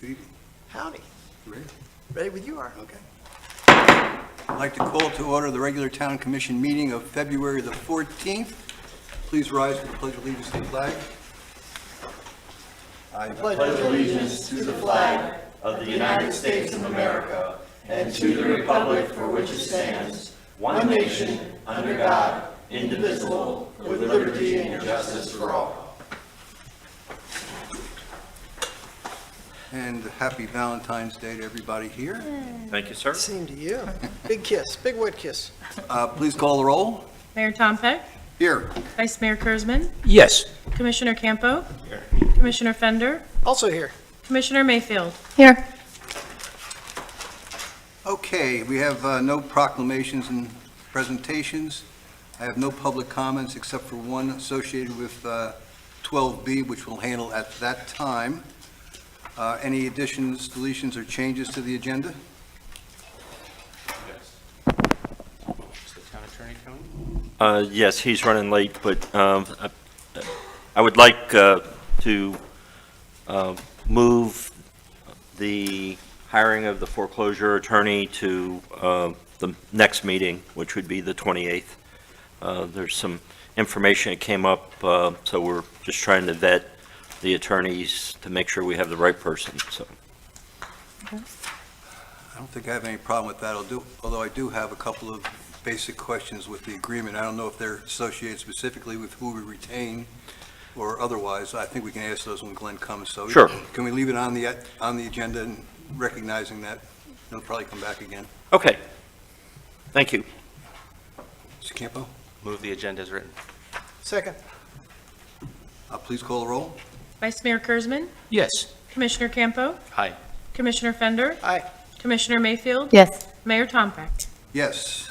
Good evening. Howdy. You ready? Ready with you are. Okay. I'd like to call to order the regular Town Commission meeting of February the 14th. Please rise for the Pledge of Allegiance to the flag. I Pledge allegiance to the flag of the United States of America and to the republic for which it stands, one nation, under God, indivisible, with liberty and justice for all. And happy Valentine's Day to everybody here. Thank you, sir. Same to you. Big kiss, big wet kiss. Please call the roll. Mayor Tom Peck, Here. Vice Mayor Kurzman, Yes. Commissioner Campo, Commissioner Fender, Also here. Commissioner Mayfield. Here. Okay, we have no proclamations and presentations. I have no public comments except for one associated with 12B, which we'll handle at that time. Any additions, deletions, or changes to the agenda? Is the town attorney coming? Yes, he's running late, but I would like to move the hiring of the foreclosure attorney to the next meeting, which would be the 28th. There's some information that came up, so we're just trying to vet the attorneys to make sure we have the right person, so. I don't think I have any problem with that, although I do have a couple of basic questions with the agreement. I don't know if they're associated specifically with who we retain or otherwise. I think we can ask those when Glenn comes, so. Sure. Can we leave it on the agenda and recognizing that it'll probably come back again? Okay. Thank you. Mr. Campo, Move the agenda as written. Second. please call the roll. Vice Mayor Kurzman, Yes. Commissioner Campo, Aye. Commissioner Fender, Aye. Commissioner Mayfield, Yes. Mayor Tom Peck. Yes.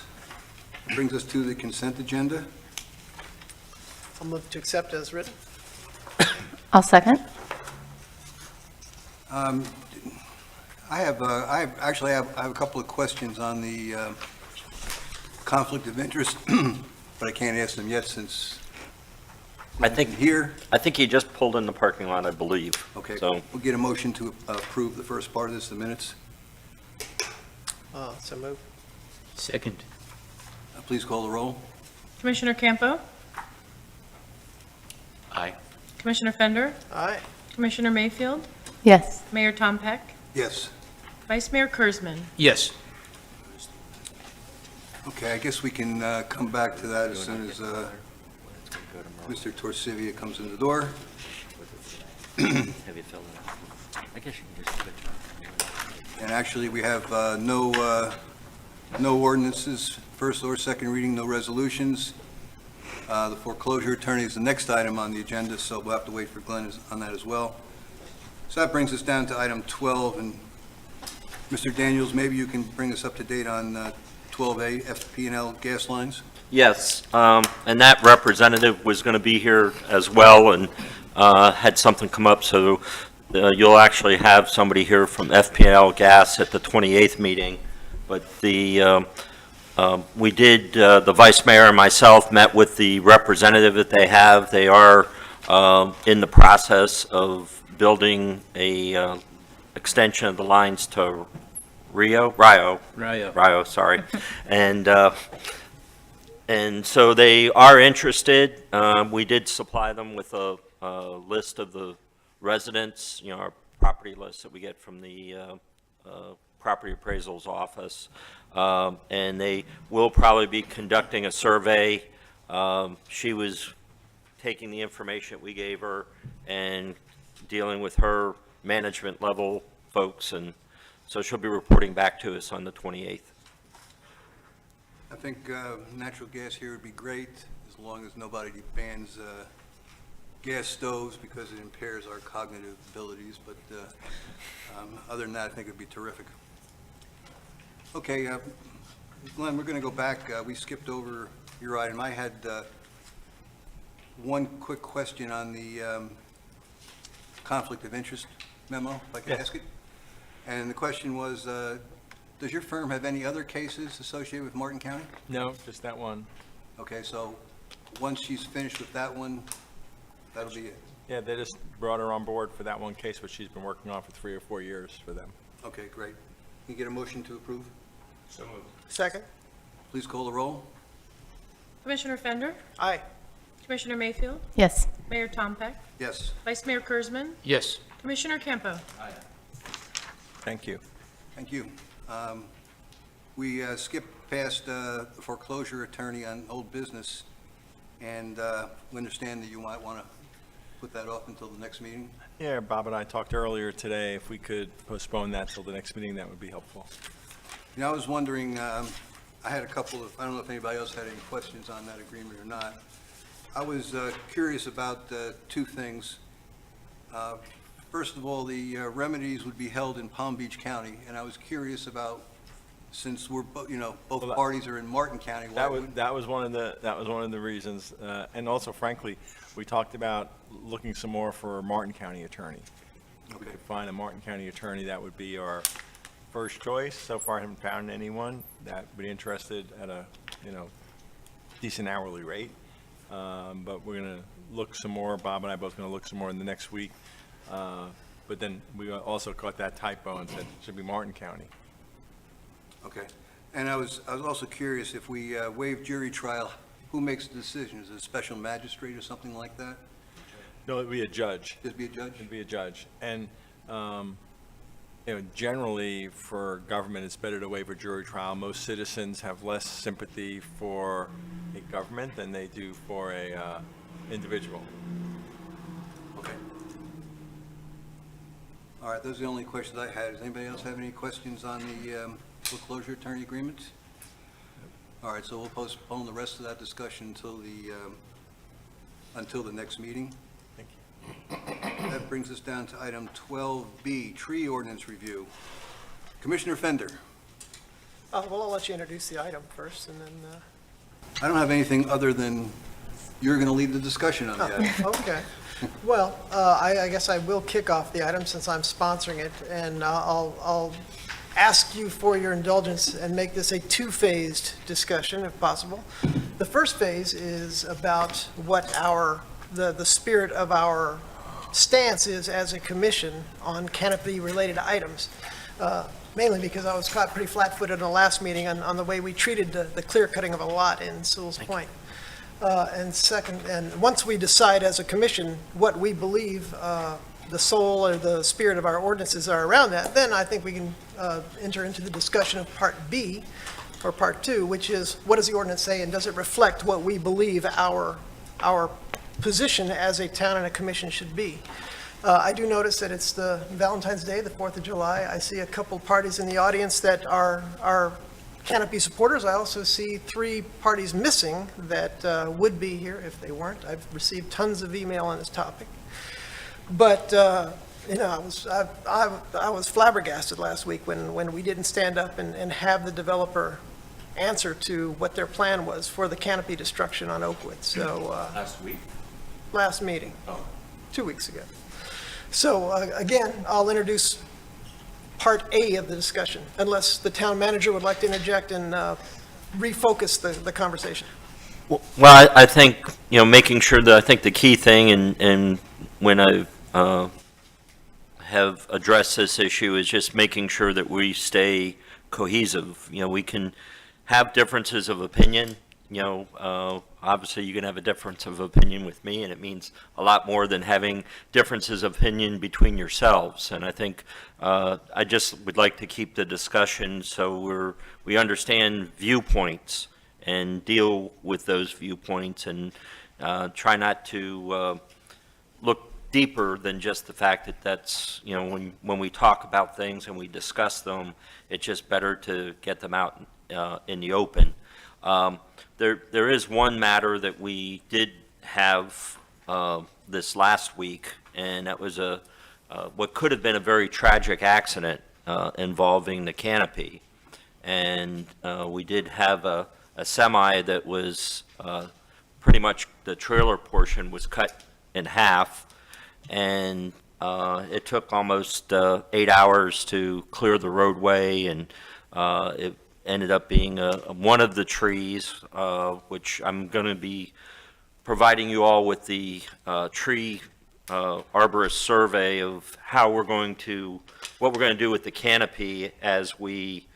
Brings us to the consent agenda. I'll move to accept as written. I'll second. I have a couple of questions on the conflict of interest, but I can't ask them yet since I think here. I think he just pulled in the parking lot, I believe. Okay, So, we'll get a motion to approve the first part of this, the minutes. So move. Second. Please call the roll. Commissioner Campo, Aye. Commissioner Fender, Aye. Commissioner Mayfield, Yes. Mayor Tom Peck, Yes. Vice Mayor Kurzman. Yes. Okay, I guess we can come back to that as soon as Mr. Torsivia comes in the door. have you filled it out? I guess you can just switch. And actually, we have no ordinances, first or second reading, no resolutions. The foreclosure attorney is the next item on the agenda, so we'll have to wait for Glenn on that as well. So that brings us down to item 12, and Mr. Daniels, maybe you can bring us up to date on 12A, FP&L gas lines? Yes, and that representative was going to be here as well and had something come up, so you'll actually have somebody here from FPL Gas at the 28th meeting. But we did, the vice mayor and myself met with the representative that they have. They are in the process of building a extension of the lines to Rio, sorry. And so they are interested. We did supply them with a list of the residents, our property list that we get from the property appraisal's office. And they will probably be conducting a survey. She was taking the information that we gave her and dealing with her management level folks, and so she'll be reporting back to us on the 28th. I think natural gas here would be great, as long as nobody bans gas stoves because it impairs our cognitive abilities, but other than that, I think it'd be terrific. Okay, Glenn, we're going to go back. We skipped over your item. I had one quick question on the conflict of interest memo, if I could ask it. And the question was, does your firm have any other cases associated with Martin County? No, just that one. Okay, so once she's finished with that one, that'll be it. Yeah, they just brought her on board for that one case, which she's been working on for 3 or 4 years for them. Okay, great. Can you get a motion to approve? So moved. Second? Please call the roll. Commissioner Fender, Aye. Commissioner Mayfield, Yes. Mayor Tompeck, Yes, Vice Mayor Kurzman, Yes. Commissioner Campo. Thank you. thank you. We skipped past the foreclosure attorney on old business, and we understand that you might want to put that off until the next meeting. Yeah, Bob and I talked earlier today. If we could postpone that till the next meeting, that would be helpful. You know, I was wondering, I had a couple of, I don't know if anybody else had any questions on that agreement or not. I was curious about two things. First of all, the remedies would be held in Palm Beach County, and I was curious about, since we're, both Well, parties are in Martin County, why would... That was one of the reasons, and also frankly, we talked about looking some more for a Martin County attorney. If we Okay. could find a Martin County attorney, that would be our first choice. So far, I haven't found anyone that would be interested at a, decent hourly rate. But we're gonna look some more, Bob and I both gonna look some more in the next week. But then we also caught that typo and said it should be Martin County. Okay. And I was also curious, if we waive jury trial, who makes the decision? Is it a special magistrate or something like that? No, it'd be a judge. Just be a judge? It'd be a judge. And, generally, for government, it's better to waive a jury trial. Most citizens have less sympathy for a government than they do for a individual. Okay. All right, those are the only questions I had. Does anybody else have any questions on the foreclosure attorney agreement? All right, so we'll postpone the rest of that discussion until the next meeting. Thank you. That brings us down to item 12B, tree ordinance review. Commissioner Fender. Well, I'll let you introduce the item first, and then, I don't have anything other than you're going to lead the discussion on the item. okay. Well, I guess I will kick off the item since I'm sponsoring it, and I'll ask you for your indulgence and make this a two-phased discussion, if possible. The first phase is about what the spirit of our stance is as a commission on canopy-related items, mainly because I was caught pretty flat-footed in the last meeting on the way we treated the clear-cutting of a lot in Sewalls Point. And second, and once we decide as a commission what we believe the soul or the spirit of our ordinances are around that, then I think we can enter into the discussion of Part B, or Part 2, which is, what does the ordinance say, and does it reflect what we believe our position as a town and a commission should be? I do notice that it's the Valentine's Day, the 4th of July. I see a couple parties in the audience that are canopy supporters. I also see 3 parties missing that would be here if they weren't. I've received tons of email on this topic. But, I was flabbergasted last week when we didn't stand up and have the developer answer to what their plan was for the canopy destruction on Oakwood. So, Last week? last meeting. Oh. 2 weeks ago. So, again, I'll introduce Part A of the discussion, unless the town manager would like to interject and refocus the conversation. Well, I think, making sure that, I think the key thing, and when I have addressed this issue, is just making sure that we stay cohesive. We can have differences of opinion. Obviously, you can have a difference of opinion with me, and it means a lot more than having differences of opinion between yourselves. And I think I just would like to keep the discussion so we understand viewpoints and deal with those viewpoints, and try not to look deeper than just the fact that that's, when we talk about things and we discuss them, it's just better to get them out in the open. There is one matter that we did have this last week, and that was what could have been a very tragic accident involving the canopy. And we did have a semi that was pretty much, the trailer portion was cut in half, and it took almost 8 hours to clear the roadway, and it ended up being one of the trees, which I'm going to be providing you all with the tree arborist survey of how we're going to, what we're going to do with the canopy as we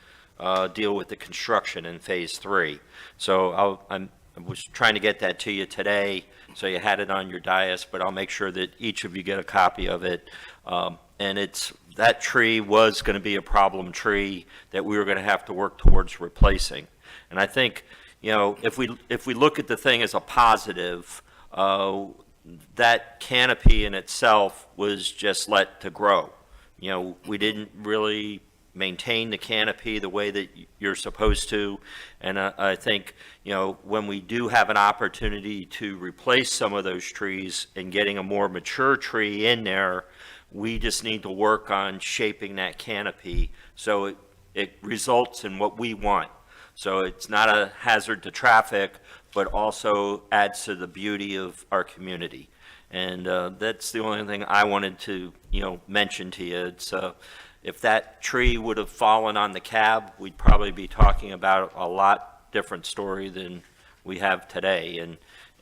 deal with the construction in Phase 3. So I was trying to get that to you today, so you had it on your dais, but I'll make sure that each of you get a copy of it. And that tree was going to be a problem tree that we were going to have to work towards replacing. And I think, if we look at the thing as a positive, that canopy in itself was just let to grow. We didn't really maintain the canopy the way that you're supposed to. And I think, when we do have an opportunity to replace some of those trees and getting a more mature tree in there, we just need to work on shaping that canopy so it results in what we want. So it's not a hazard to traffic, but also adds to the beauty of our community. And that's the only thing I wanted to, mention to you. It's, if that tree would have fallen on the cab, we'd probably be talking about a lot different story than we have today.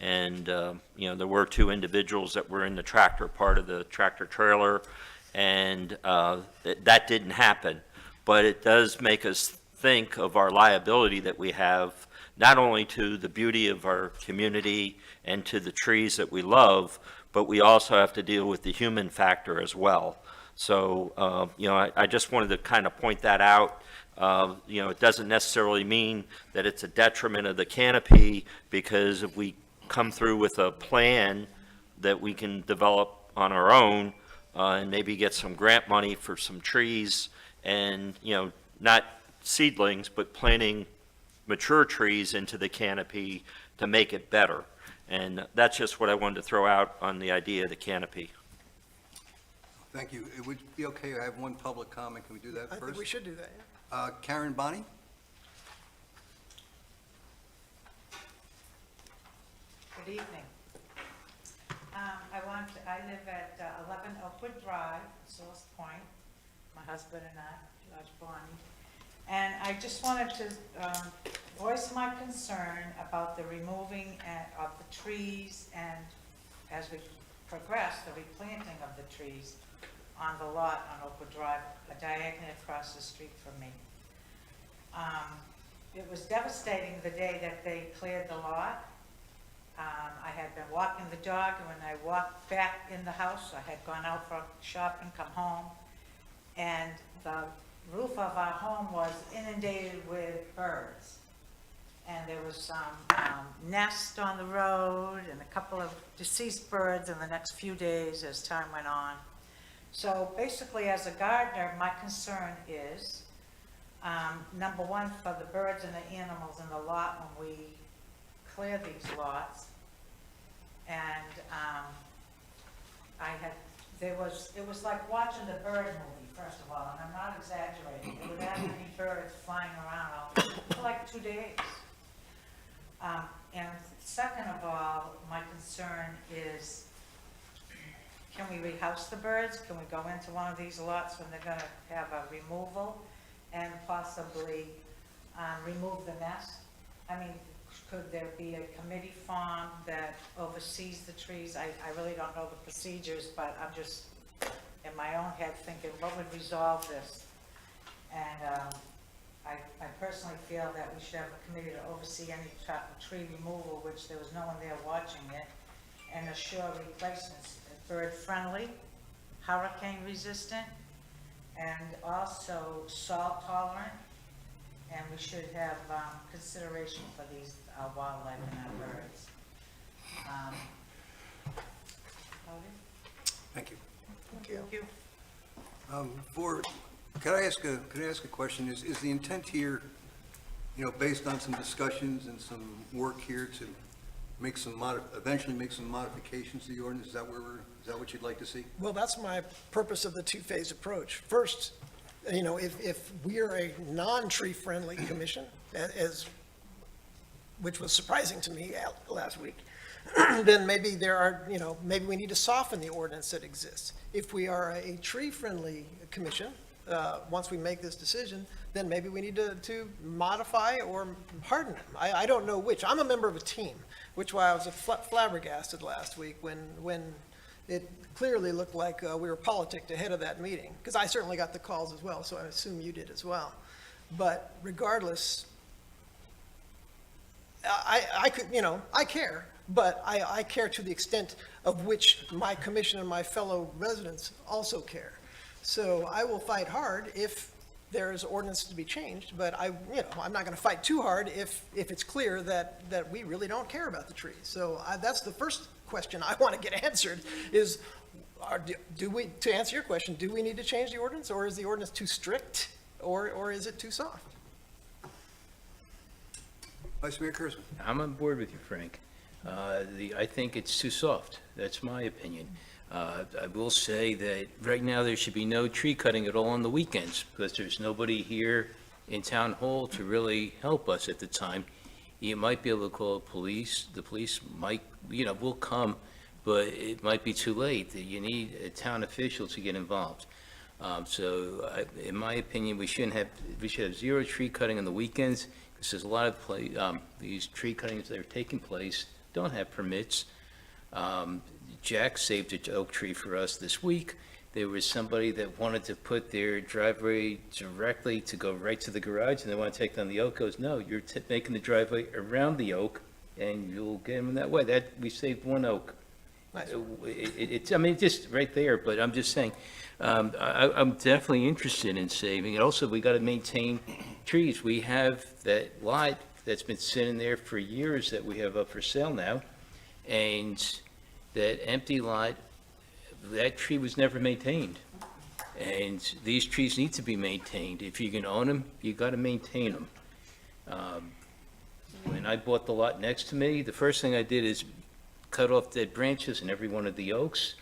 And there were 2 individuals that were in the tractor part of the tractor trailer, and that didn't happen. But it does make us think of our liability that we have, not only to the beauty of our community and to the trees that we love, but we also have to deal with the human factor as well. So, I just wanted to kind of point that out. It doesn't necessarily mean that it's a detriment of the canopy, because if we come through with a plan that we can develop on our own, and maybe get some grant money for some trees, and, not seedlings, but planting mature trees into the canopy to make it better. And that's just what I wanted to throw out on the idea of the canopy. Thank you. It would be okay, I have one public comment. Can we do that I first? think we should do that, yeah. Karen Bonney? Good evening. I live at 11 Oakwood Drive, Sewalls Point, my husband and I, George Bonnie. And I just wanted to voice my concern about the removing of the trees, and as we progress, the replanting of the trees on the lot on Oakwood Drive, diagonally across the street from me. It was devastating the day that they cleared the lot. I had been walking the dog, and when I walked back in the house, I had gone out for shopping, come home, and the roof of our home was inundated with birds. And there was some nest on the road and a couple of deceased birds in the next few days as time went on. So basically, as a gardener, my concern is, number one, for the birds and the animals in the lot when we clear these lots. And it was like watching the bird movie, first of all, and I'm not exaggerating. There were that many birds flying around for like 2 days. And second of all, my concern is, can we rehouse the birds? Can we go into one of these lots when they're gonna have a removal and possibly remove the nest? I mean, could there be a committee formed that oversees the trees? I really don't know the procedures, but I'm just in my own head thinking, what would resolve this? And I personally feel that we should have a committee to oversee any tree removal, which there was no one there watching it, and assure replacements bird-friendly, hurricane-resistant, and also salt-tolerant. And we should have consideration for these wildlife and our birds. Thank you. Thank you. Thank you. Could I ask a question? Is the intent here, based on some discussions and some work here to make eventually make some modifications to the ordinance? Is that what you'd like to see? Well, that's my purpose of the two-phase approach. First, if we are a non-tree friendly commission, which was surprising to me last week, then maybe maybe we need to soften the ordinance that exists. If we are a tree-friendly commission, once we make this decision, then maybe we need to modify or harden them. I don't know which. I'm a member of a team, which why I was flabbergasted last week when it clearly looked like we were politicked ahead of that meeting, because I certainly got the calls as well, so I assume you did as well. But regardless, I could, I care, but I care to the extent of which my commission and my fellow residents also care. So I will fight hard if there is ordinance to be changed, but I'm not going to fight too hard if it's clear that we really don't care about the trees. So that's the first question I want to get answered is, to answer your question, do we need to change the ordinance, or is the ordinance too strict, or is it too soft? Vice Mayor Kurzman. I'm on board with you, Frank. I think it's too soft. That's my opinion. I will say that right now there should be no tree cutting at all on the weekends because there's nobody here in Town Hall to really help us at the time. You might be able to call police. The police might, will come, but it might be too late. You need a town official to get involved. In my opinion, we should have zero tree cutting on the weekends because there's a lot of these tree cuttings that are taking place don't have permits. Jack saved an oak tree for us this week. There was somebody that wanted to put their driveway directly to go right to the garage, and they want to take down the oak. Goes, no, you're making the driveway around the oak, and you'll get them that way. We saved one oak. Nice. It's just right there, but I'm just saying, I'm definitely interested in saving. And also, we got to maintain trees. We have that lot that's been sitting there for years that we have up for sale now, and that empty lot, that tree was never maintained. And these trees need to be maintained. If you can own them, you got to maintain them. When I bought the lot next to me, the first thing I did is cut off dead branches in every one of the oaks,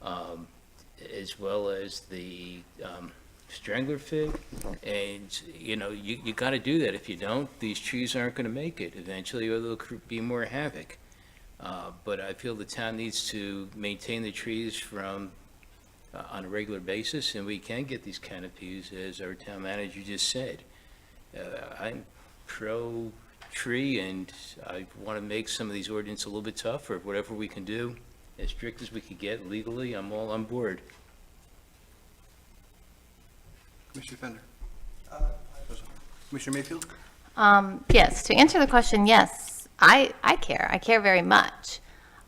as well as the strangler fig. And, you got to do that. If you don't, these trees aren't going to make it. Eventually, there'll be more havoc. But I feel the town needs to maintain the trees on a regular basis, and we can get these canopies, as our town manager just said. I'm pro-tree, and I want to make some of these ordinances a little bit tougher. Whatever we can do, as strict as we can get legally, I'm all on board. Commissioner Fender. Commissioner Mayfield? Yes, to answer the question, yes, I care. I care very much.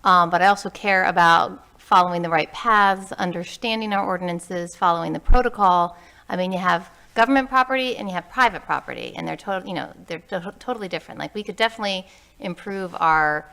But I also care about following the right paths, understanding our ordinances, following the protocol. I mean, you have government property and you have private property, and they're totally different. Like, we could definitely improve our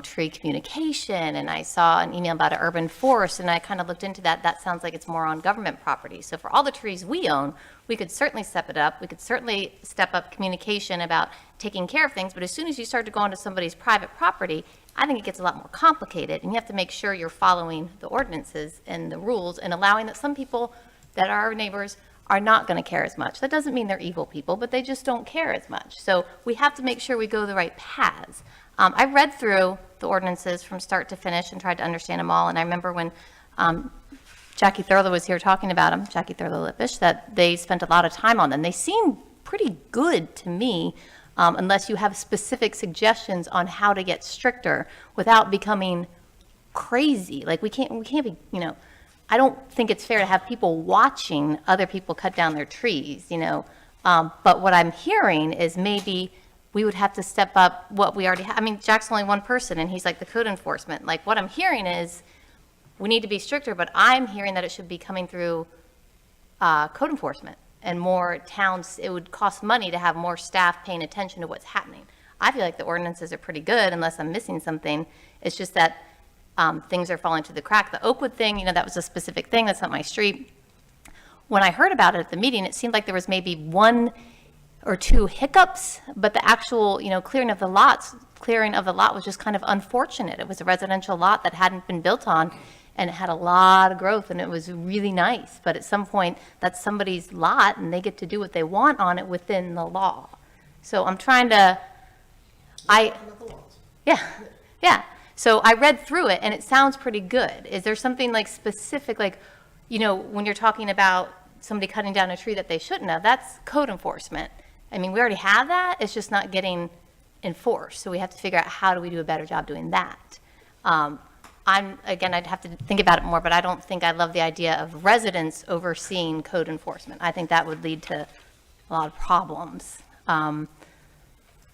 tree communication, and I saw an email about an urban forest, and I kind of looked into that. That sounds like it's more on government property. So for all the trees we own, we could certainly step it up. We could certainly step up communication about taking care of things, but as soon as you start to go onto somebody's private property, I think it gets a lot more complicated, and you have to make sure you're following the ordinances and the rules and allowing that some people that are our neighbors are not going to care as much. That doesn't mean they're evil people, but they just don't care as much. So we have to make sure we go the right paths. I read through the ordinances from start to finish and tried to understand them all, and I remember when Jackie Thurlow was here talking about them, Jackie Thurlow-Lippisch, that they spent a lot of time on them. They seem pretty good to me, unless you have specific suggestions on how to get stricter without becoming crazy. Like, we can't be, I don't think it's fair to have people watching other people cut down their trees, But what I'm hearing is maybe we would have to step up what we already have. I mean, Jack's only one person, and he's like the code enforcement. Like, what I'm hearing is we need to be stricter, but I'm hearing that it should be coming through code enforcement and more towns. It would cost money to have more staff paying attention to what's happening. I feel like the ordinances are pretty good unless I'm missing something. It's just that things are falling through the crack. The Oakwood thing, that was a specific thing. That's not my street. When I heard about it at the meeting, it seemed like there was maybe one or two hiccups, but the actual, clearing of the lot was just kind of unfortunate. It was a residential lot that hadn't been built on, and it had a lot of growth, and it was really nice. But at some point, that's somebody's lot, and they get to do what they want on it within the law. So I'm trying to, yeah. So I read through it, and it sounds pretty good. Is there something like specific, like, when you're talking about somebody cutting down a tree that they shouldn't have, that's code enforcement. I mean, we already have that. It's just not getting enforced. So we have to figure out how do we do a better job doing that. again, I'd have to think about it more, but I don't think I love the idea of residents overseeing code enforcement. I think that would lead to a lot of problems. But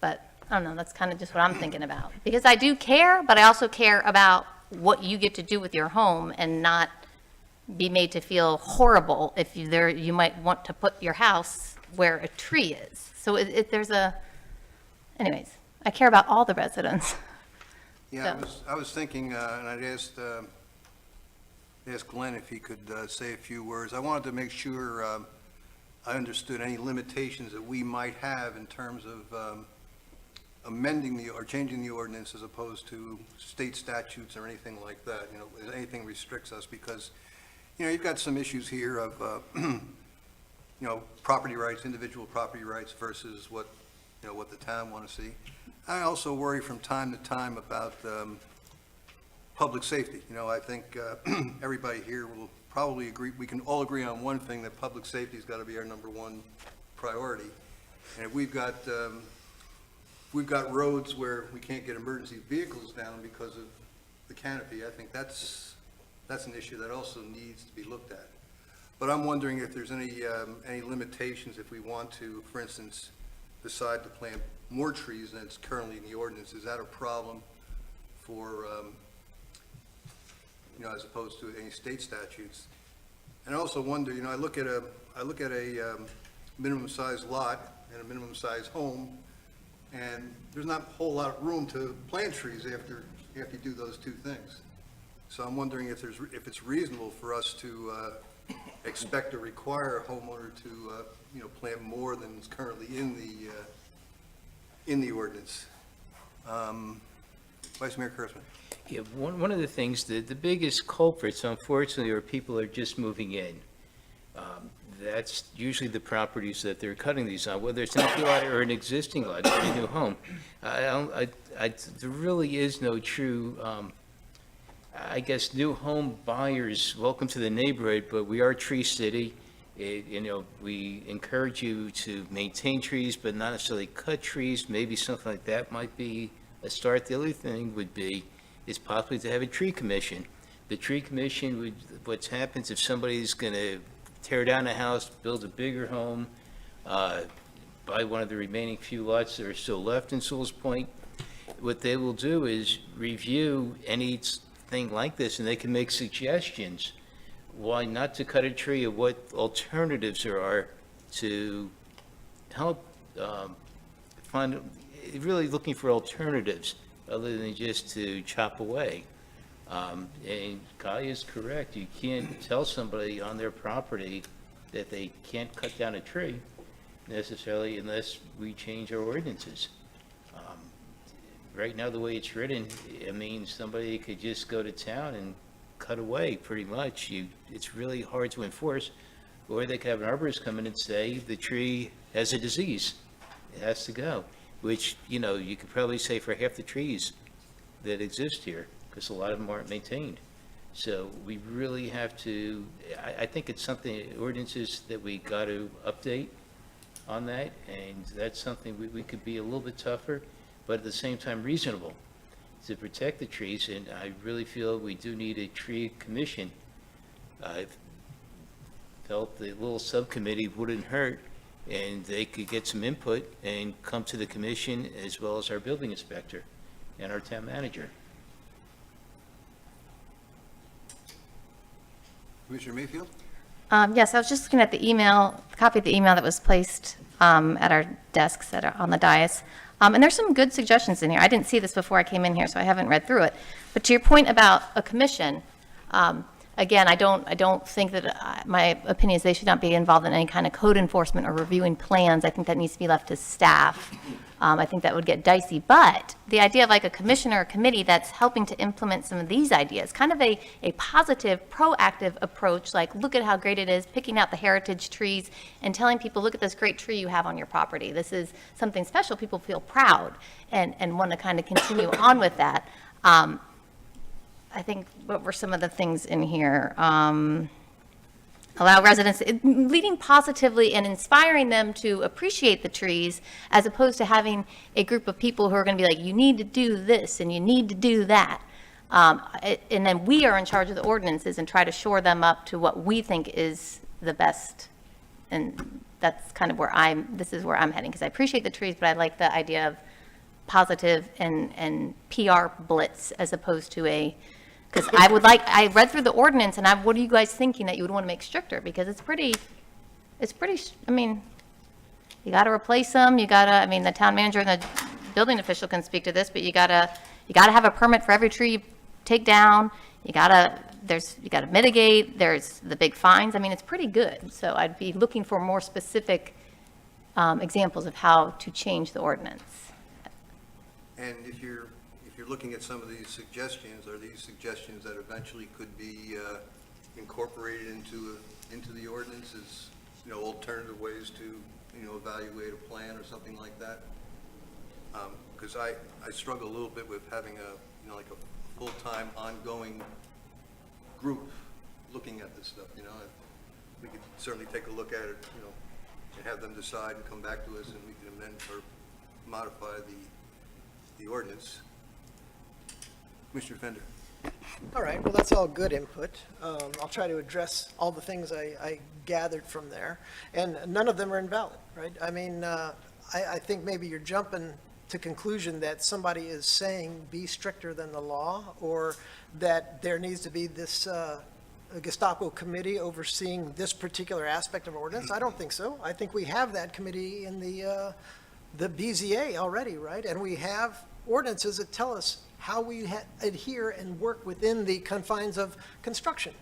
I don't know, that's kind of just what I'm thinking about. Because I do care, but I also care about what you get to do with your home and not be made to feel horrible if you might want to put your house where a tree is. So anyways, I care about all the residents. Yeah, So- I was thinking, and I'd asked Glenn if he could say a few words. I wanted to make sure I understood any limitations that we might have in terms of amending or changing the ordinance as opposed to state statutes or anything like that. You know, if anything restricts us, because, you know, you've got some issues here of, you know, property rights, individual property rights versus what the town want to see. I also worry from time to time about public safety. You know, I think everybody here will probably agree, we can all agree on one thing, that public safety's got to be our number one priority. And if we've got roads where we can't get emergency vehicles down because of the canopy, I think that's an issue that also needs to be looked at. But I'm wondering if there's any limitations if we want to, for instance, decide to plant more trees than it's currently in the ordinance. Is that a problem for, you know, as opposed to any state statutes? And I also wonder, you know, I look at a minimum size lot and a minimum size home, and there's not a whole lot of room to plant trees after you do those two things. So I'm wondering if it's reasonable for us to expect or require a homeowner to, you know, plant more than is currently in the ordinance. Vice Mayor Kurtzman. Yeah, one of the things, the biggest culprits, unfortunately, are people are just moving in. That's usually the properties that they're cutting these on, whether it's an empty lot or an existing lot, or a new home. There really is no true, I guess, new home buyers, welcome to the neighborhood, but we are Tree City. You know, we encourage you to maintain trees, but not necessarily cut trees. Maybe something like that might be a start. The other thing would be, is possibly to have a tree commission. The tree commission would, what happens if somebody's going to tear down a house, build a bigger home, buy one of the remaining few lots that are still left in Sewalls Point, what they will do is review anything like this, and they can make suggestions why not to cut a tree, or what alternatives there are to help find, really looking for alternatives other than just to chop away. And Guy is correct. You can't tell somebody on their property that they can't cut down a tree necessarily unless we change our ordinances. Right now, the way it's written, it means somebody could just go to town and cut away, pretty much. It's really hard to enforce. Or they could have an arborist come in and say, the tree has a disease. It has to go, which, you know, you could probably say for half the trees that exist here, because a lot of them aren't maintained. So we really have to, I think it's something, ordinances that we got to update on that, and that's something we could be a little bit tougher, but at the same time reasonable to protect the trees, and I really feel we do need a tree commission. I felt the little subcommittee wouldn't hurt, and they could get some input and come to the commission as well as our building inspector and our town manager. Commissioner Mayfield? Yes, I was just looking at the email, copy of the email that was placed at our desks that are on the dais. And there's some good suggestions in here. I didn't see this before I came in here, so I haven't read through it. But to your point about a commission, again, I don't think that, my opinion is they should not be involved in any kind of code enforcement or reviewing plans. I think that needs to be left to staff. I think that would get dicey. But the idea of like a commission or a committee that's helping to implement some of these ideas, kind of a positive, proactive approach, like look at how great it is, picking out the heritage trees and telling people, look at this great tree you have on your property. This is something special. People feel proud and want to kind of continue on with that. I think, what were some of the things in here? Allow residents, leading positively and inspiring them to appreciate the trees, as opposed to having a group of people who are going to be like, you need to do this and you need to do that. And then we are in charge of the ordinances and try to shore them up to what we think is the best. And that's kind of this is where I'm heading, because I appreciate the trees, but I like the idea of positive and PR blitz as opposed to because I read through the ordinance and what are you guys thinking that you would want to make stricter? Because it's pretty, I mean, you got to replace them, the town manager and the building official can speak to this, but you got to have a permit for every tree you take down. You got to mitigate, there's the big fines. I mean, it's pretty good. So I'd be looking for more specific examples of how to change the ordinance. And if you're looking at some of these suggestions, are these suggestions that eventually could be incorporated into the ordinance as, alternative ways to, evaluate a plan or something like that? Because I struggle a little bit with having like a full-time ongoing group looking at this stuff, We could certainly take a look at it, and have them decide and come back to us, and we can amend or modify the ordinance. Commissioner Fender. All right, well, that's all good input. I'll try to address all the things I gathered from there, and none of them are invalid, right? I mean, I think maybe you're jumping to conclusion that somebody is saying be stricter than the law, or that there needs to be this Gestapo committee overseeing this particular aspect of ordinance. I don't think so. I think we have that committee in the BZA already, right? And we have ordinances that tell us how we adhere and work within the confines of construction.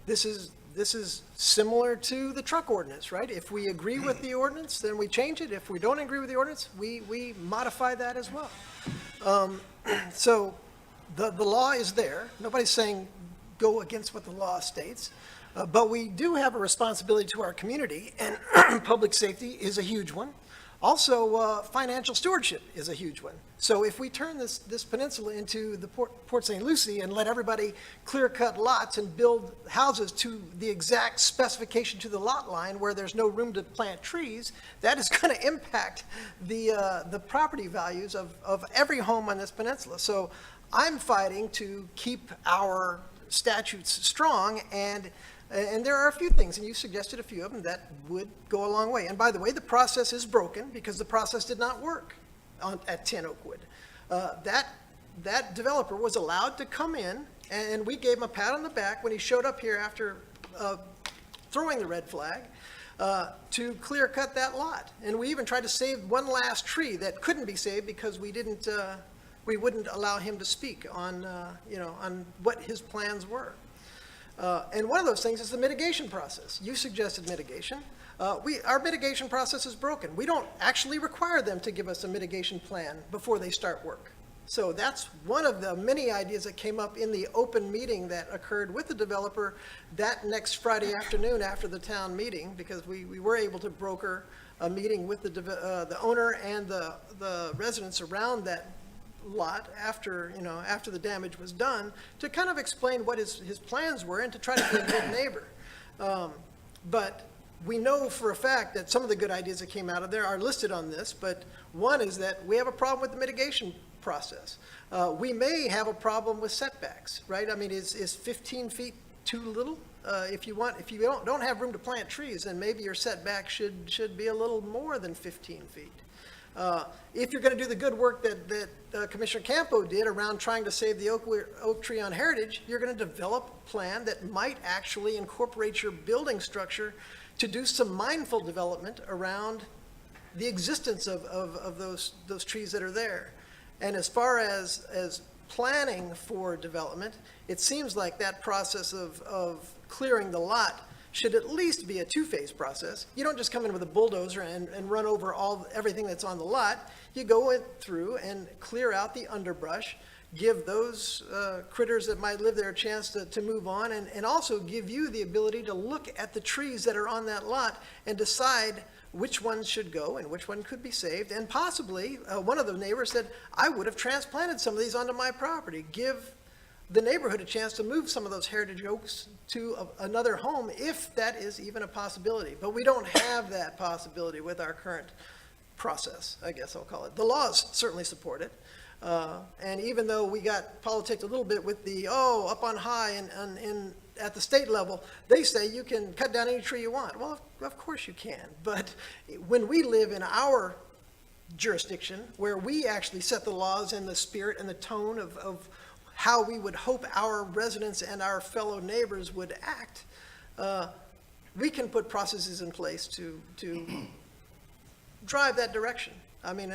This is similar to the truck ordinance, right? If we agree with the ordinance, then we change it. If we don't agree with the ordinance, we modify that as well. So the law is there. Nobody's saying go against what the law states. But we do have a responsibility to our community, and public safety is a huge one. Also, financial stewardship is a huge one. So if we turn this peninsula into the Port St. Lucie and let everybody clear-cut lots and build houses to the exact specification to the lot line where there's no room to plant trees, that is going to impact the property values of every home on this peninsula. So I'm fighting to keep our statutes strong, and there are a few things, and you suggested a few of them, that would go a long way. And by the way, the process is broken because the process did not work at 10 Oakwood. That developer was allowed to come in, and we gave him a pat on the back when he showed up here after throwing the red flag to clear cut that lot. And we even tried to save one last tree that couldn't be saved because we wouldn't allow him to speak on what his plans were. And one of those things is the mitigation process. You suggested mitigation. Our mitigation process is broken. We don't actually require them to give us a mitigation plan before they start work. So that's one of the many ideas that came up in the open meeting that occurred with the developer that next Friday afternoon after the town meeting, because we were able to broker a meeting with the owner and the residents around that lot after the damage was done, to kind of explain what his plans were and to try to be a good neighbor. But we know for a fact that some of the good ideas that came out of there are listed on this, but one is that we have a problem with the mitigation process. We may have a problem with setbacks, right? I mean, is 15 feet too little? If you don't have room to plant trees, then maybe your setback should be a little more than 15 feet. If you're going to do the good work that Commissioner Campo did around trying to save the oak tree on Heritage, you're going to develop a plan that might actually incorporate your building structure to do some mindful development around the existence of those trees that are there. And as far as planning for development, it seems like that process of clearing the lot should at least be a two-phase process. You don't just come in with a bulldozer and run over everything that's on the lot. You go through and clear out the underbrush, give those critters that might live there a chance to move on, and also give you the ability to look at the trees that are on that lot and decide which ones should go and which one could be saved. And possibly, one of the neighbors said, I would have transplanted some of these onto my property. Give the neighborhood a chance to move some of those heritage oaks to another home, if that is even a possibility. But we don't have that possibility with our current process, I guess I'll call it. The laws certainly support it. And even though we got politicked a little bit with the, up on high and at the state level, they say you can cut down any tree you want. Well, of course you can. But when we live in our jurisdiction, where we actually set the laws and the spirit and the tone of how we would hope our residents and our fellow neighbors would act, we can put processes in place to drive that direction. I mean,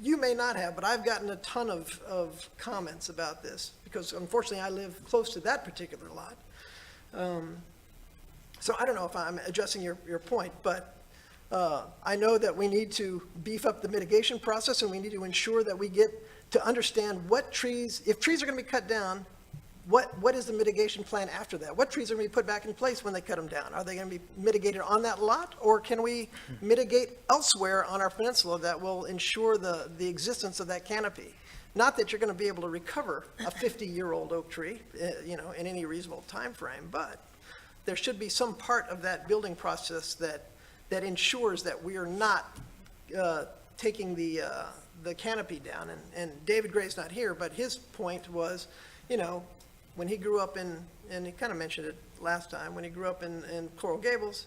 you may not have, but I've gotten a ton of comments about this, because unfortunately I live close to that particular lot. So I don't know if I'm addressing your point, but I know that we need to beef up the mitigation process, and we need to ensure that we get to understand what trees, if trees are going to be cut down, what is the mitigation plan after that? What trees are going to be put back in place when they cut them down? Are they going to be mitigated on that lot, or can we mitigate elsewhere on our peninsula that will ensure the existence of that canopy? Not that you're going to be able to recover a 50-year-old oak tree, in any reasonable time frame, but there should be some part of that building process that ensures that we are not taking the canopy down. And David Gray's not here, but his point was, when he grew up and he kind of mentioned it last time, when he grew up in Coral Gables,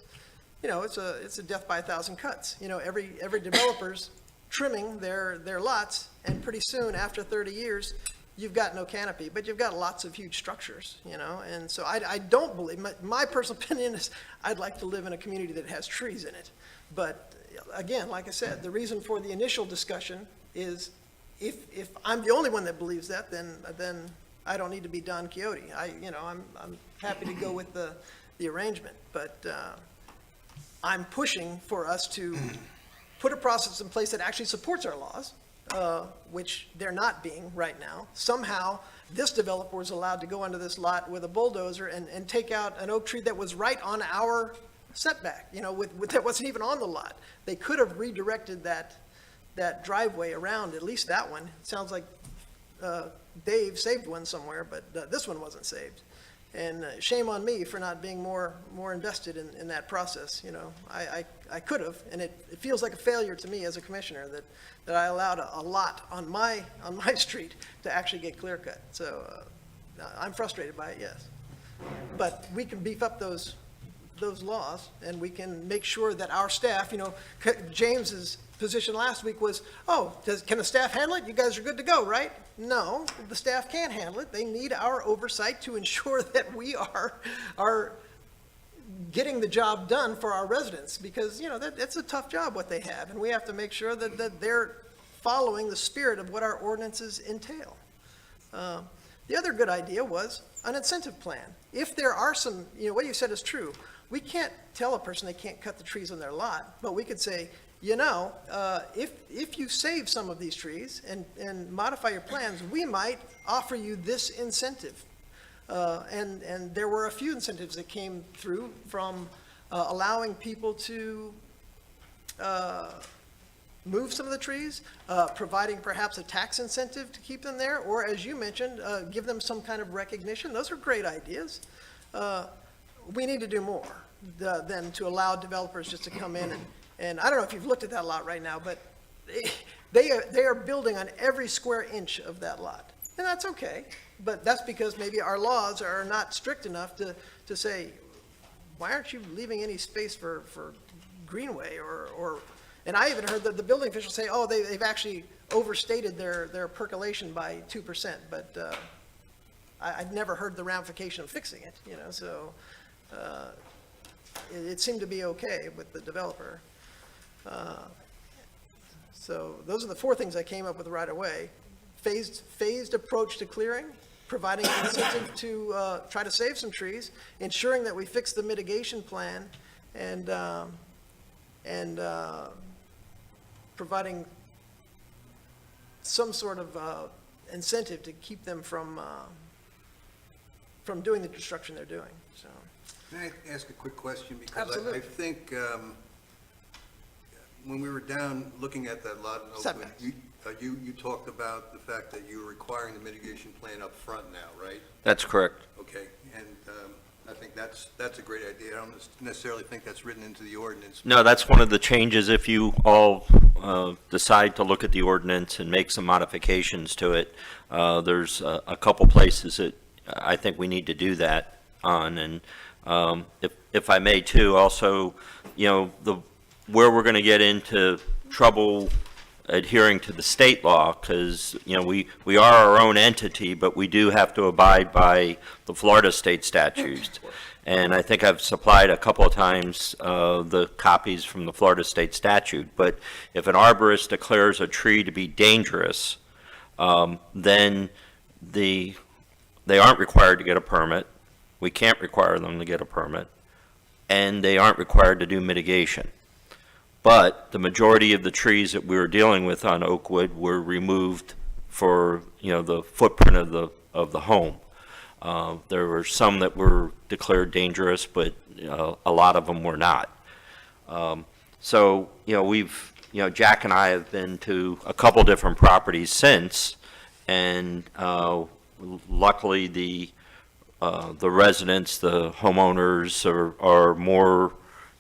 it's a death by 1,000 cuts. Every developer's trimming their lots, and pretty soon, after 30 years, you've got no canopy, but you've got lots of huge structures, and so I don't believe, my personal opinion is I'd like to live in a community that has trees in it. But again, like I said, the reason for the initial discussion is if I'm the only one that believes that, then I don't need to be Don Quixote. I'm happy to go with the arrangement, but I'm pushing for us to put a process in place that actually supports our laws, which they're not being right now. Somehow, this developer was allowed to go onto this lot with a bulldozer and take out an oak tree that was right on our setback, that wasn't even on the lot. They could have redirected that driveway around, at least that one. It sounds like Dave saved one somewhere, but this one wasn't saved. And shame on me for not being more invested in that process. I could have, and it feels like a failure to me as a commissioner that I allowed a lot on my street to actually get clear cut. So I'm frustrated by it, yes. But we can beef up those laws, and we can make sure that our staff, James's position last week was, can the staff handle it? You guys are good to go, right? No, the staff can't handle it. They need our oversight to ensure that we are getting the job done for our residents, because, it's a tough job what they have, and we have to make sure that they're following the spirit of what our ordinances entail. The other good idea was an incentive plan. If there are some, what you said is true. We can't tell a person they can't cut the trees on their lot, but we could say, if you save some of these trees and modify your plans, we might offer you this incentive. And there were a few incentives that came through from allowing people to move some of the trees, providing perhaps a tax incentive to keep them there, or as you mentioned, give them some kind of recognition. Those are great ideas. We need to do more than to allow developers just to come in and I don't know if you've looked at that lot right now, but they are building on every square inch of that lot. And that's okay, but that's because maybe our laws are not strict enough to say, why aren't you leaving any space for greenway and I even heard that the building officials say, they've actually overstated their percolation by 2%, but I've never heard the ramification of fixing it, so it seemed to be okay with the developer. So those are the four things I came up with right away. Phased approach to clearing, providing an incentive to try to save some trees, ensuring that we fix the mitigation plan, and providing some sort of incentive to keep them from doing the destruction they're doing. So, May I ask a quick question? Because Absolutely. I think when we were down looking at that lot in Oakwood, Setbacks. you talked about the fact that you're requiring the mitigation plan up front now, right? That's correct. Okay, and I think that's a great idea. I don't necessarily think that's written into the ordinance. No, that's one of the changes if you all decide to look at the ordinance and make some modifications to it. There's a couple places that I think we need to do that on. And if I may too, also, where we're going to get into trouble adhering to the state law, because, we are our own entity, but we do have to abide by the Florida state statutes. And I think I've supplied a couple of times the copies from the Florida state statute. But if an arborist declares a tree to be dangerous, then they aren't required to get a permit. We can't require them to get a permit. And they aren't required to do mitigation. But the majority of the trees that we were dealing with on Oakwood were removed for, the footprint of the home. There were some that were declared dangerous, but a lot of them were not. So, we've, Jack and I have been to a couple different properties since, and luckily the residents, the homeowners are more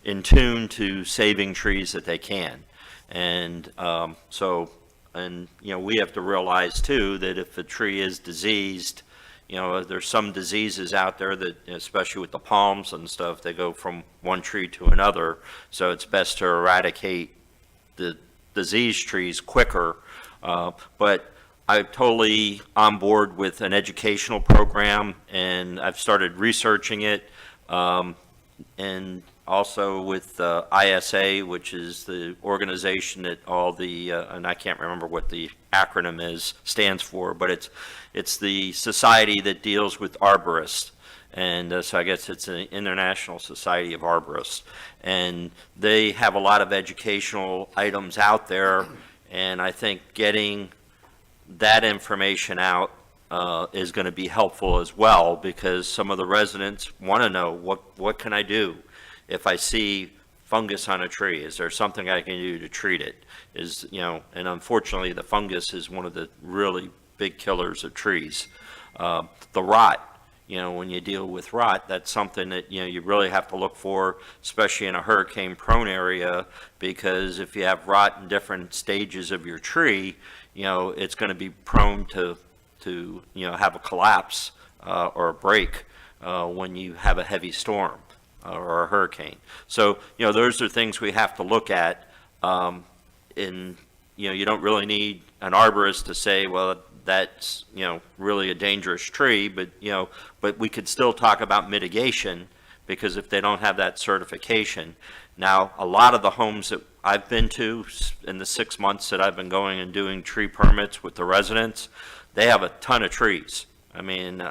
in tune to saving trees that they can. And we have to realize too that if a tree is diseased, there's some diseases out there that, especially with the palms and stuff, they go from one tree to another. So it's best to eradicate the diseased trees quicker. But I'm totally on board with an educational program, and I've started researching it. And also with ISA, which is the organization that all the, and I can't remember what the acronym stands for, but it's the society that deals with arborists. And so I guess it's an International Society of Arborists. And they have a lot of educational items out there, and I think getting that information out is going to be helpful as well, because some of the residents want to know, what can I do if I see fungus on a tree? Is there something I can do to treat it? And unfortunately the fungus is one of the really big killers of trees. The rot, when you deal with rot, that's something that, you really have to look for, especially in a hurricane prone area, because if you have rot in different stages of your tree, it's going to be prone to have a collapse or a break when you have a heavy storm or a hurricane. So, those are things we have to look at. You don't really need an arborist to say, well, that's, really a dangerous tree, but we could still talk about mitigation, because if they don't have that certification. Now, a lot of the homes that I've been to in the 6 months that I've been going and doing tree permits with the residents, they have a ton of trees. I mean,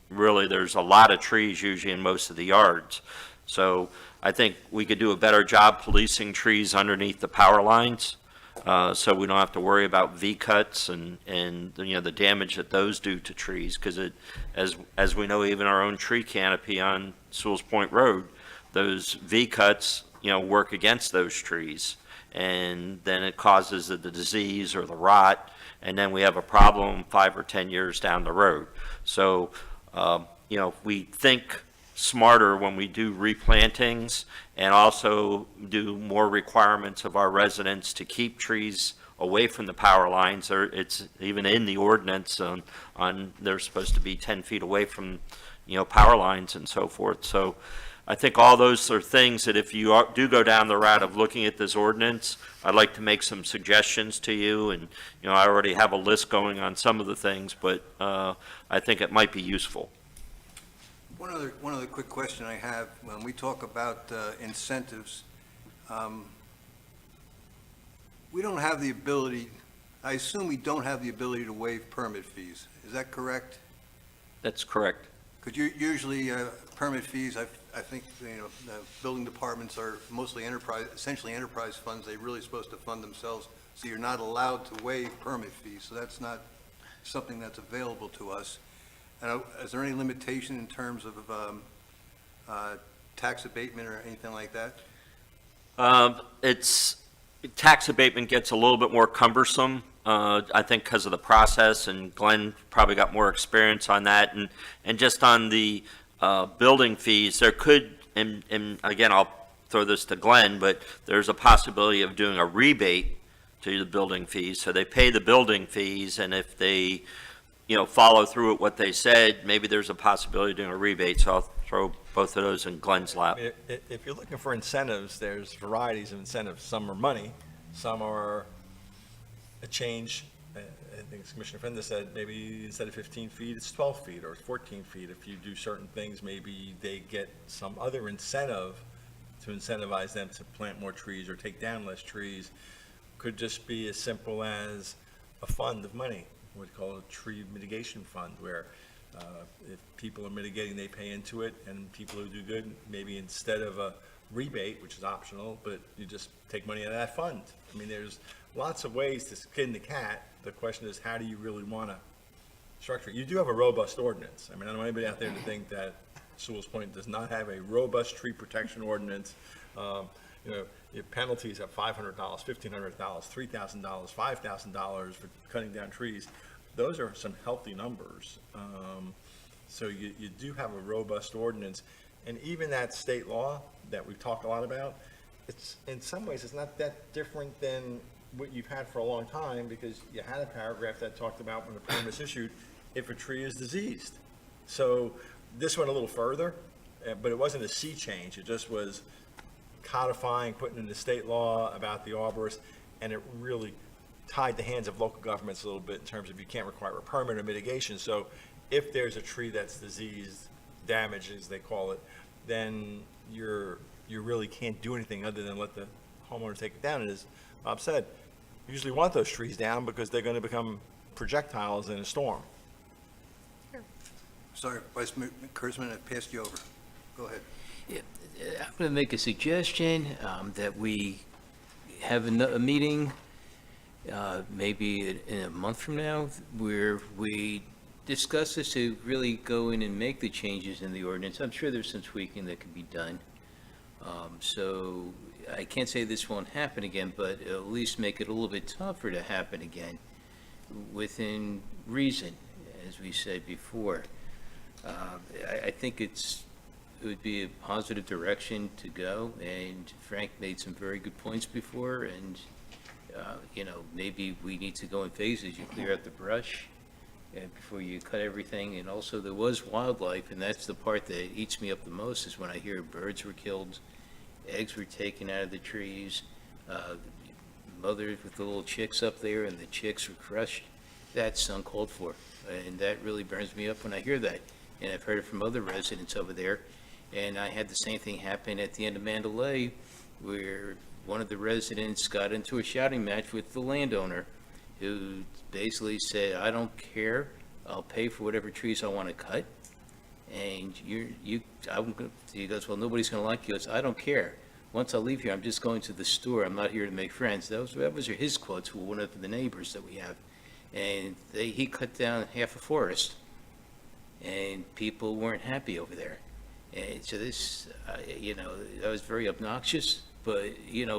really, there's a lot of trees usually in most of the yards. So I think we could do a better job policing trees underneath the power lines, so we don't have to worry about V-cuts and the damage that those do to trees, because as we know, even our own tree canopy on Sewalls Point Road, those V-cuts, work against those trees, and then it causes the disease or the rot, and then we have a problem 5 or 10 years down the road. So, we think smarter when we do replantings, and also do more requirements of our residents to keep trees away from the power lines. It's even in the ordinance on they're supposed to be 10 feet away from, power lines and so forth. So I think all those are things that if you do go down the route of looking at this ordinance, I'd like to make some suggestions to you. And, I already have a list going on some of the things, but I think it might be useful. One other quick question I have, when we talk about incentives, we don't have the ability, I assume we don't have the ability to waive permit fees. Is that correct? That's correct. Because usually permit fees, I think, the building departments are mostly essentially enterprise funds. They're really supposed to fund themselves, so you're not allowed to waive permit fees. So that's not something that's available to us. And is there any limitation in terms of tax abatement or anything like that? Tax abatement gets a little bit more cumbersome, I think, because of the process, and Glenn probably got more experience on that, and just on the building fees, there could, and again, I'll throw this to Glenn, but there's a possibility of doing a rebate to the building fees. So they pay the building fees, and if they, follow through with what they said, maybe there's a possibility of doing a rebate. So I'll throw both of those in Glenn's lap. If you're looking for incentives, there's varieties of incentives. Some are money, some are a change. I think as Commissioner Fender said, maybe instead of 15 feet, it's 12 feet or 14 feet. If you do certain things, maybe they get some other incentive to incentivize them to plant more trees or take down less trees. Could just be as simple as a fund of money, what we call a tree mitigation fund, where if people are mitigating, they pay into it, and people who do good, maybe instead of a rebate, which is optional, but you just take money out of that fund. I mean, there's lots of ways to skin the cat. The question is, how do you really want to structure it? You do have a robust ordinance. I mean, I don't want anybody out there to think that Sewalls Point does not have a robust tree protection ordinance. Your penalties are $500, $1,500, $3,000, $5,000 for cutting down trees. Those are some healthy numbers. So you do have a robust ordinance. And even that state law that we've talked a lot about, it's, in some ways, it's not that different than what you've had for a long time, because you had a paragraph that talked about when the permit is issued, if a tree is diseased. So this went a little further, but it wasn't a sea change. It just was codifying, putting in the state law about the arborist, and it really tied the hands of local governments a little bit in terms of you can't require a permit or mitigation. So if there's a tree that's diseased, damaged as they call it, then you really can't do anything other than let the homeowner take it down. And as Bob said, you usually want those trees down because they're going to become projectiles in a storm. Sorry, Vice Mayor Kurzman, I passed you over. Go ahead. I'm going to make a suggestion that we have a meeting maybe in a month from now where we discuss this to really go in and make the changes in the ordinance. I'm sure there's some tweaking that can be done. So I can't say this won't happen again, but at least make it a little bit tougher to happen again within reason, as we said before. I think it would be a positive direction to go, and Frank made some very good points before, and, maybe we need to go in phases. You clear out the brush before you cut everything, and also there was wildlife, and that's the part that eats me up the most, is when I hear birds were killed, eggs were taken out of the trees, mothers with the little chicks up there, and the chicks were crushed. That's uncalled for, and that really burns me up when I hear that. And I've heard it from other residents over there. And I had the same thing happen at the end of Mandalay, where one of the residents got into a shouting match with the landowner, who basically said, "I don't care, I'll pay for whatever trees I want to cut." And he goes, "Well, nobody's going to like you." He goes, "I don't care. Once I leave here, I'm just going to the store. I'm not here to make friends." That was his quotes from one of the neighbors that we have. And he cut down half a forest, and people weren't happy over there. And so this, that was very obnoxious, but,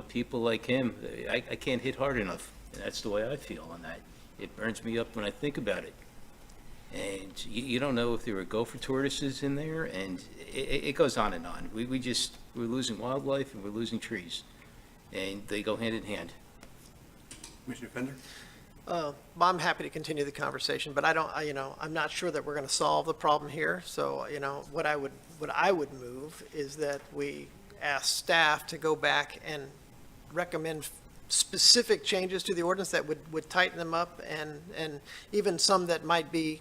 people like him, I can't hit hard enough. And that's the way I feel on that. It burns me up when I think about it. And you don't know if there were gopher tortoises in there, and it goes on and on. We're losing wildlife and we're losing trees, and they go hand in hand. Commissioner Fender? I'm happy to continue the conversation, but I'm not sure that we're going to solve the problem here. So, what I would move is that we ask staff to go back and recommend specific changes to the ordinance that would tighten them up, and even some that might be,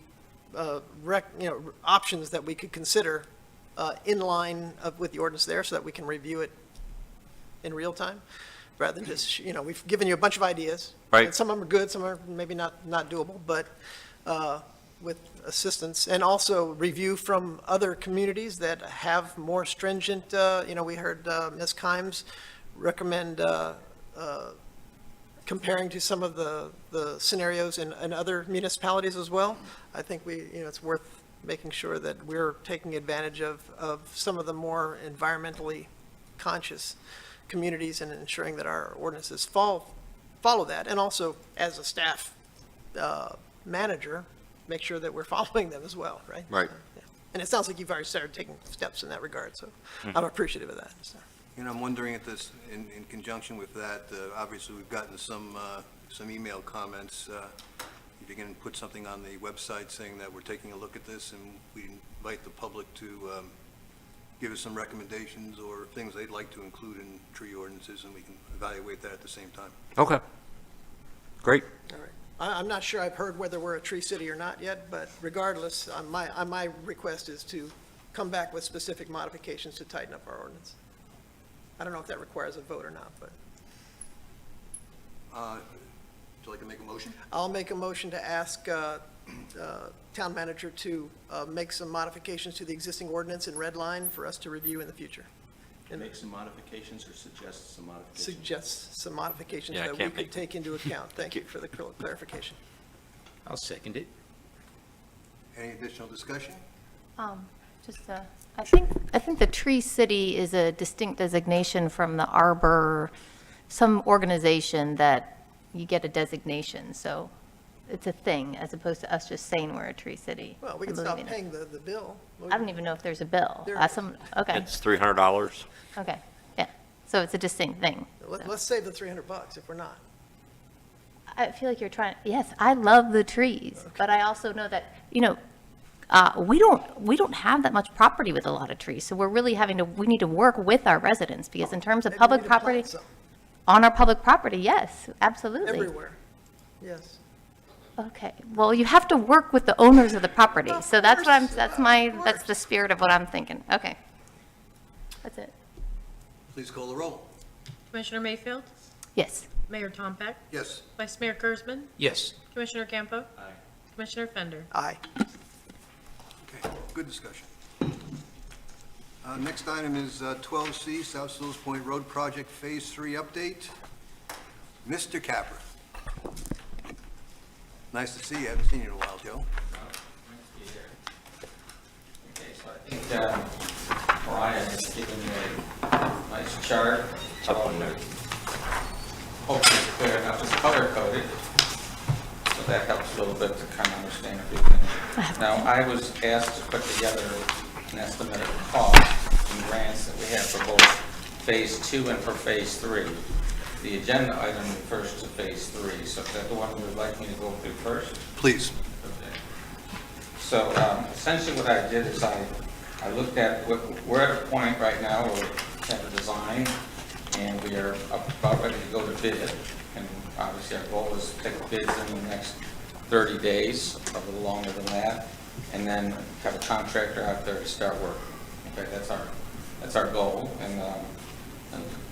options that we could consider in line with the ordinance there, so that we can review it in real time, rather than just, we've given you a bunch of ideas. Right. And some of them are good, some are maybe not doable, but with assistance, and also review from other communities that have more stringent, we heard Ms. Kimes recommend comparing to some of the scenarios in other municipalities as well. I think it's worth making sure that we're taking advantage of some of the more environmentally conscious communities and ensuring that our ordinances follow that. And also, as a staff manager, make sure that we're following them as well, right? Right. Yeah. And it sounds like you've already started taking steps in that regard, so I'm appreciative of that. So. And I'm wondering at this, in conjunction with that, obviously, we've gotten some email comments. If you can put something on the website saying that we're taking a look at this, and we invite the public to give us some recommendations or things they'd like to include in tree ordinances, and we can evaluate that at the same time. Okay. Great. All right. I'm not sure I've heard whether we're a tree city or not yet, but regardless, my request is to come back with specific modifications to tighten up our ordinance. I don't know if that requires a vote or not, but Would you like to make a motion? I'll make a motion to ask town manager to make some modifications to the existing ordinance in red line for us to review in the future. And Make some modifications or suggest some modifications? suggest some modifications Yeah, I that we can't could make- take into account. Thank you for the clarification. I'll second it. Any additional discussion? I think the Tree City is a distinct designation from the Arbor, some organization that you get a designation, so it's a thing, as opposed to us just saying we're a Tree City. Well, we can and stop moving it. paying the bill. I don't even know if there's a bill. There is. Okay, It's $300. okay, yeah, so it's a distinct thing. So. Let's save the $300 if we're not. I feel like you're trying, yes, I love the trees, but I also know that, we don't have that much property with a lot of trees, so we're really we need to work with our residents, because in terms of Maybe we public need to plant property, some on our public property, yes, absolutely. everywhere. Yes. Okay, well, you have to work with the owners of the property, Of so that's what course, that's the spirit of what I'm thinking, okay. That's it. Please call the roll. Commissioner Mayfield? Yes. Mayor Tompeck? Yes. Vice Mayor Kurzman? Yes. Commissioner Campo? Commissioner Fender? Aye. Okay, good discussion. Next item is 12C, South Sewalls Point Road Project Phase 3 update. Mr. Capra. Nice to see you. Haven't seen you in a while, Joe. Okay, so I think Mariah has given you a nice chart. Hopefully it's clear enough. It's color coded, so that helps a little bit to kind of understand everything. Now, I was asked to put together an estimate of the cost and grants that we have for both Phase 2 and for Phase 3. The agenda item refers to Phase 3, so is that the one you would like me to go through first? Please. Okay. So essentially what I did is I looked at, we're at a point right now where we have a design and we are about ready to go to bid. And obviously our goal is to take bids in the next 30 days, a little longer than that, and then have a contractor out there to start work. Okay, that's our goal. And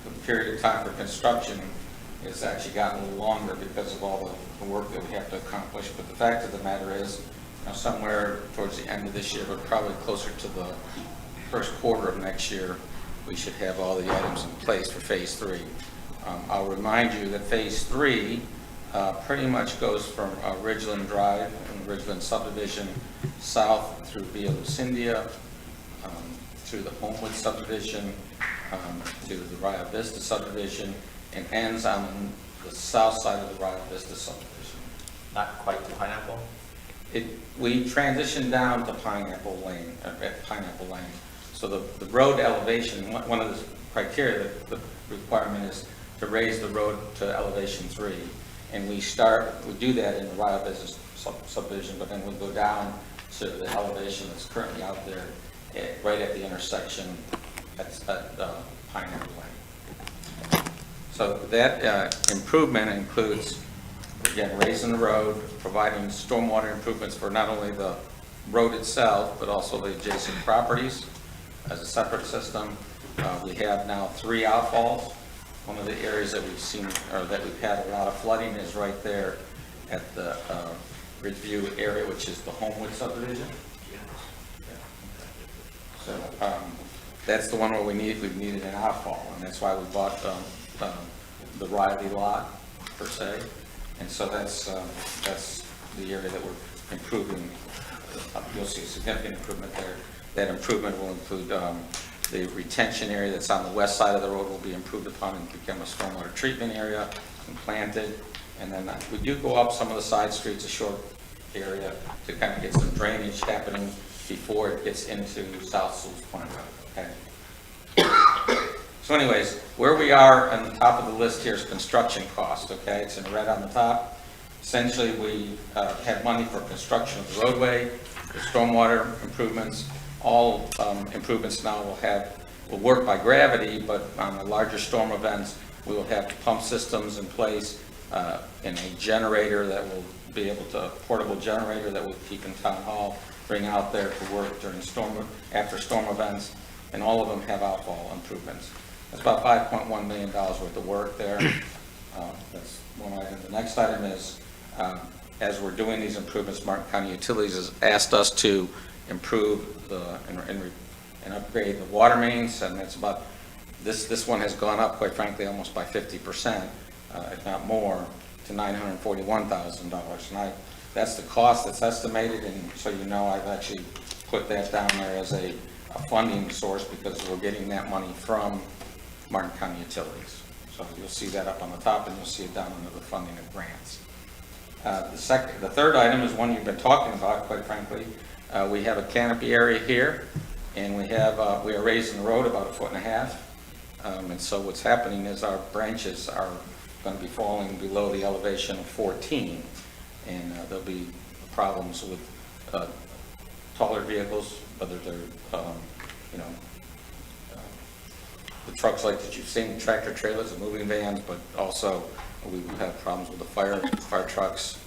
the period of time for construction has actually gotten a little longer because of all the work that we have to accomplish. But the fact of the matter is, somewhere towards the end of this year, but probably closer to the first quarter of next year, we should have all the items in place for Phase 3. I'll remind you that Phase 3 pretty much goes from Ridgeland Drive and Ridgeland subdivision south through Via Lucinda, through the Homewood subdivision, to the Rio Vista subdivision, and ends on the south side of the Rio Vista subdivision. Not quite to Pineapple? We transitioned down to Pineapple Lane, at Pineapple Lane. So the road elevation, one of the criteria, the requirement is to raise the road to elevation 3. And we do that in the Rio Vista subdivision, but then we go down to the elevation that's currently out there, right at the intersection at Pineapple Lane. So that improvement includes, again, raising the road, providing stormwater improvements for not only the road itself, but also the adjacent properties as a separate system. We have now 3 outfalls. One of the areas that we've seen, or that we've had a lot of flooding, is right there at the Ridgeview area, which is the Homewood subdivision. So that's the one where we've needed an outfall, and that's why we bought the Riley lot, per se. And so that's the area that we're improving. You'll see a significant improvement there. That improvement will include the retention area that's on the west side of the road will be improved upon and become a stormwater treatment area and planted. And then we do go up some of the side streets, a short area, to kind of get some drainage happening before it gets into South Sewalls Point Road, okay? So anyways, where we are on the top of the list here is construction cost, okay? It's in red on the top. Essentially, we had money for construction of the roadway, the stormwater improvements. All improvements now will work by gravity, but on the larger storm events, we will have pump systems in place and a generator that will be able to, portable generator that we'll keep in Town Hall, bring out there to work during after storm events, and all of them have outfall improvements. That's about $5.1 million worth of work there. That's one item. The next item is, as we're doing these improvements, Martin County Utilities has asked us to improve and upgrade the water mains, and it's about, this one has gone up, quite frankly, almost by 50%, if not more, to $941,000. And that's the cost that's estimated, and so you know, I've actually put that down there as a funding source because we're getting that money from Martin County Utilities. So you'll see that up on the top, and you'll see it down under the funding of grants. The third item is one you've been talking about, quite frankly. We have a canopy area here, and we are raising the road about 1.5 feet. And so what's happening is our branches are going to be falling below the elevation of 14, and there'll be problems with taller vehicles, whether they're, the trucks like that you've seen, tractor trailers and moving vans, but also we will have problems with the fire trucks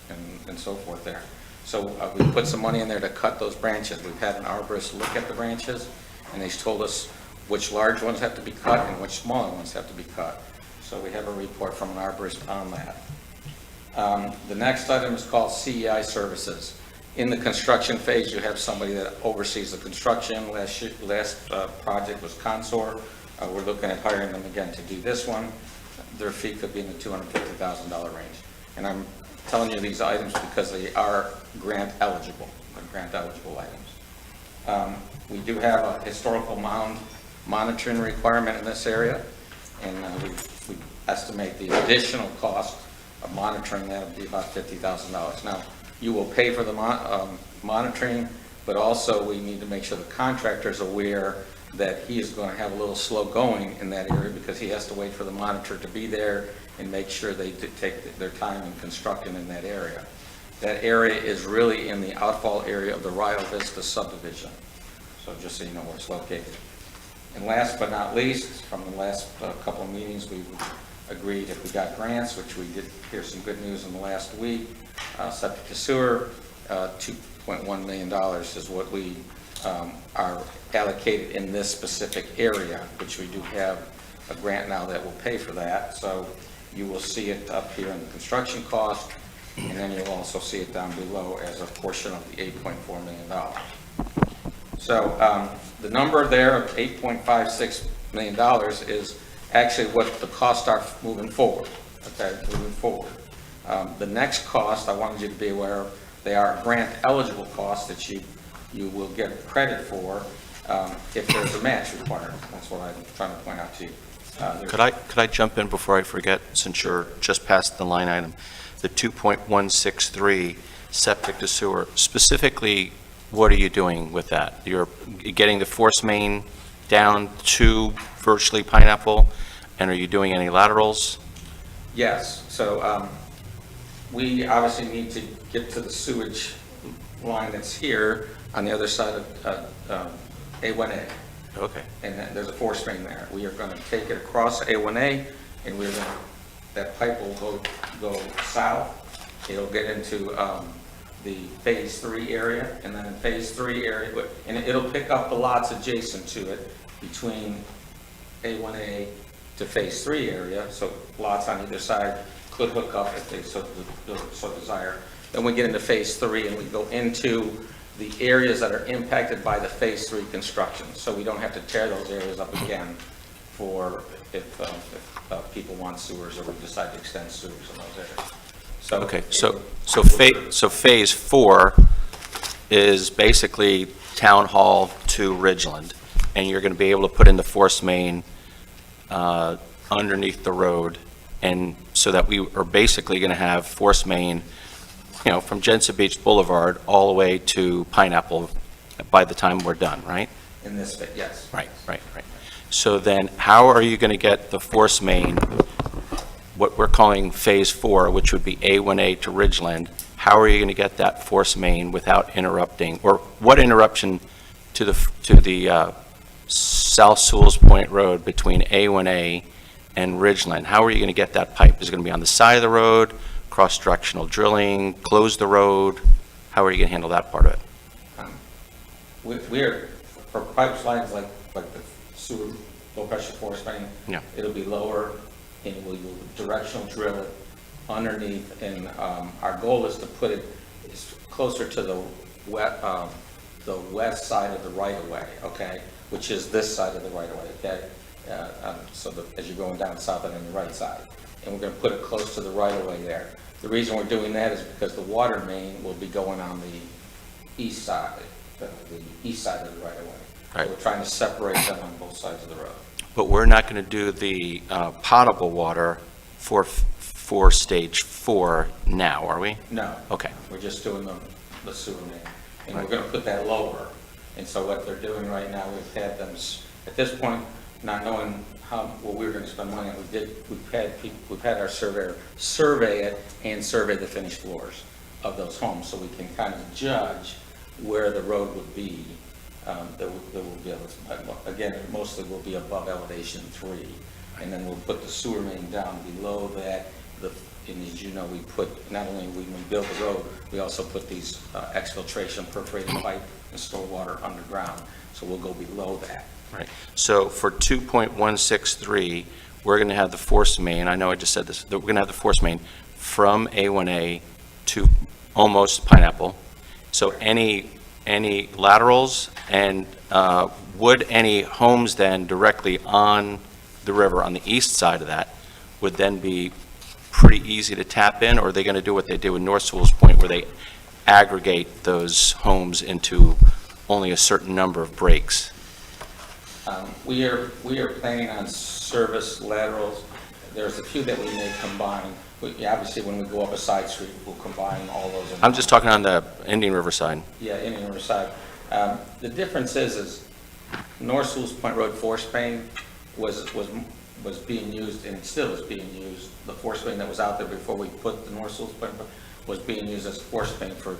and so forth there. So we put some money in there to cut those branches. We've had an arborist look at the branches, and he's told us which large ones have to be cut and which smaller ones have to be cut. So we have a report from an arborist on that. The next item is called CEI services. In the construction phase, you have somebody that oversees the construction. Last project was Consor. We're looking at hiring them again to do this one. Their fee could be in the $250,000 range. And I'm telling you these items because they are grant eligible. They're grant eligible items. We do have a historical mound monitoring requirement in this area, and we estimate the additional cost of monitoring that would be about $50,000. Now, you will pay for the monitoring, but also we need to make sure the contractor is aware that he is going to have a little slow going in that area because he has to wait for the monitor to be there and make sure they take their time in constructing in that area. That area is really in the outfall area of the Rio Vista subdivision. So just so you know where it's located. And last but not least, from the last couple of meetings, we agreed if we got grants, which we did hear some good news in the last week, septic to sewer, $2.1 million is what we are allocated in this specific area, which we do have a grant now that will pay for that. So you will see it up here in the construction cost, and then you'll also see it down below as a portion of the $8.4 million. So the number there of $8.56 million is actually what the costs are moving forward, okay, moving forward. The next cost, I wanted you to be aware of, they are grant eligible costs that you will get credit for if there's a match required. That's what I'm trying to point out to you. Could I jump in before I forget, since you're just past the line item? The 2.163 septic to sewer, specifically, what are you doing with that? You're getting the force main down to virtually Pineapple, and are you doing any laterals? Yes, so we obviously need to get to the sewage line that's here on the other side of A1A. Okay. And then there's a force main there. We are going to take it across A1A, and we're going to, that pipe will go south. It'll get into the phase 3 area, and then in phase 3 area, and it'll pick up the lots adjacent to it between A1A to phase 3 area, so lots on either side could hook up if they so desire. Then we get into phase 3, and we go into the areas that are impacted by the phase 3 construction, so we don't have to tear those areas up again for if people want sewers or we decide to extend sewers in those areas. So Okay, so phase 4 is basically Town Hall to Ridgeland, and you're going to be able to put in the force main underneath the road, and so that we are basically going to have force main, from Jensen Beach Boulevard all the way to Pineapple by the time we're done, right? In this, yes. Right. So then, how are you going to get the force main, what we're calling Phase 4, which would be A1A to Ridgeland, how are you going to get that force main without interrupting, or what interruption to the South Sewalls Point Road between A1A and Ridgeland? How are you going to get that pipe? Is it going to be on the side of the road, cross-directional drilling, close the road? How are you going to handle that part of it? We're, for pipe lines like the sewer, low-pressure force main, Yeah. it'll be lower, and we will directional drill it underneath, and our goal is to put it closer to the west side of the right-of-way, okay, which is this side of the right-of-way, okay? So as you're going down south and on the right side, and we're going to put it close to the right-of-way there. The reason we're doing that is because the water main will be going on the east side, the east side of the right-of-way. Right. So we're trying to separate them on both sides of the road. But we're not going to do the potable water for Stage 4 now, are we? No. Okay. We're just doing the sewer main, and we're going to put that lower. And so what they're doing right now, we've had them, at this point, not knowing what we were going to spend money on, we've had our surveyor survey it and survey the finished floors of those homes, so we can kind of judge where the road would be. That will be able to, again, it mostly will be above elevation 3, and then we'll put the sewer main down below that. And as you know, we put, not only when we build the road, we also put these exfiltration perforated pipe and store water underground, so we'll go below that. Right. So for 2.163, we're going to have the force main, I know I just said this, that we're going to have the force main from A1A to almost Pineapple. So any laterals, and would any homes then directly on the river on the east side of that would then be pretty easy to tap in, or are they going to do what they did with North Sewalls Point, where they aggregate those homes into only a certain number of breaks? We are planning on service laterals. There's a few that we may combine. Obviously, when we go up a side street, we'll combine all those. I'm just talking on the Indian River side. Yeah, Indian River side. The difference is North Sewalls Point Road force main was being used, and still is being used. The force main that was out there before we put the North Sewalls Point was being used as force main for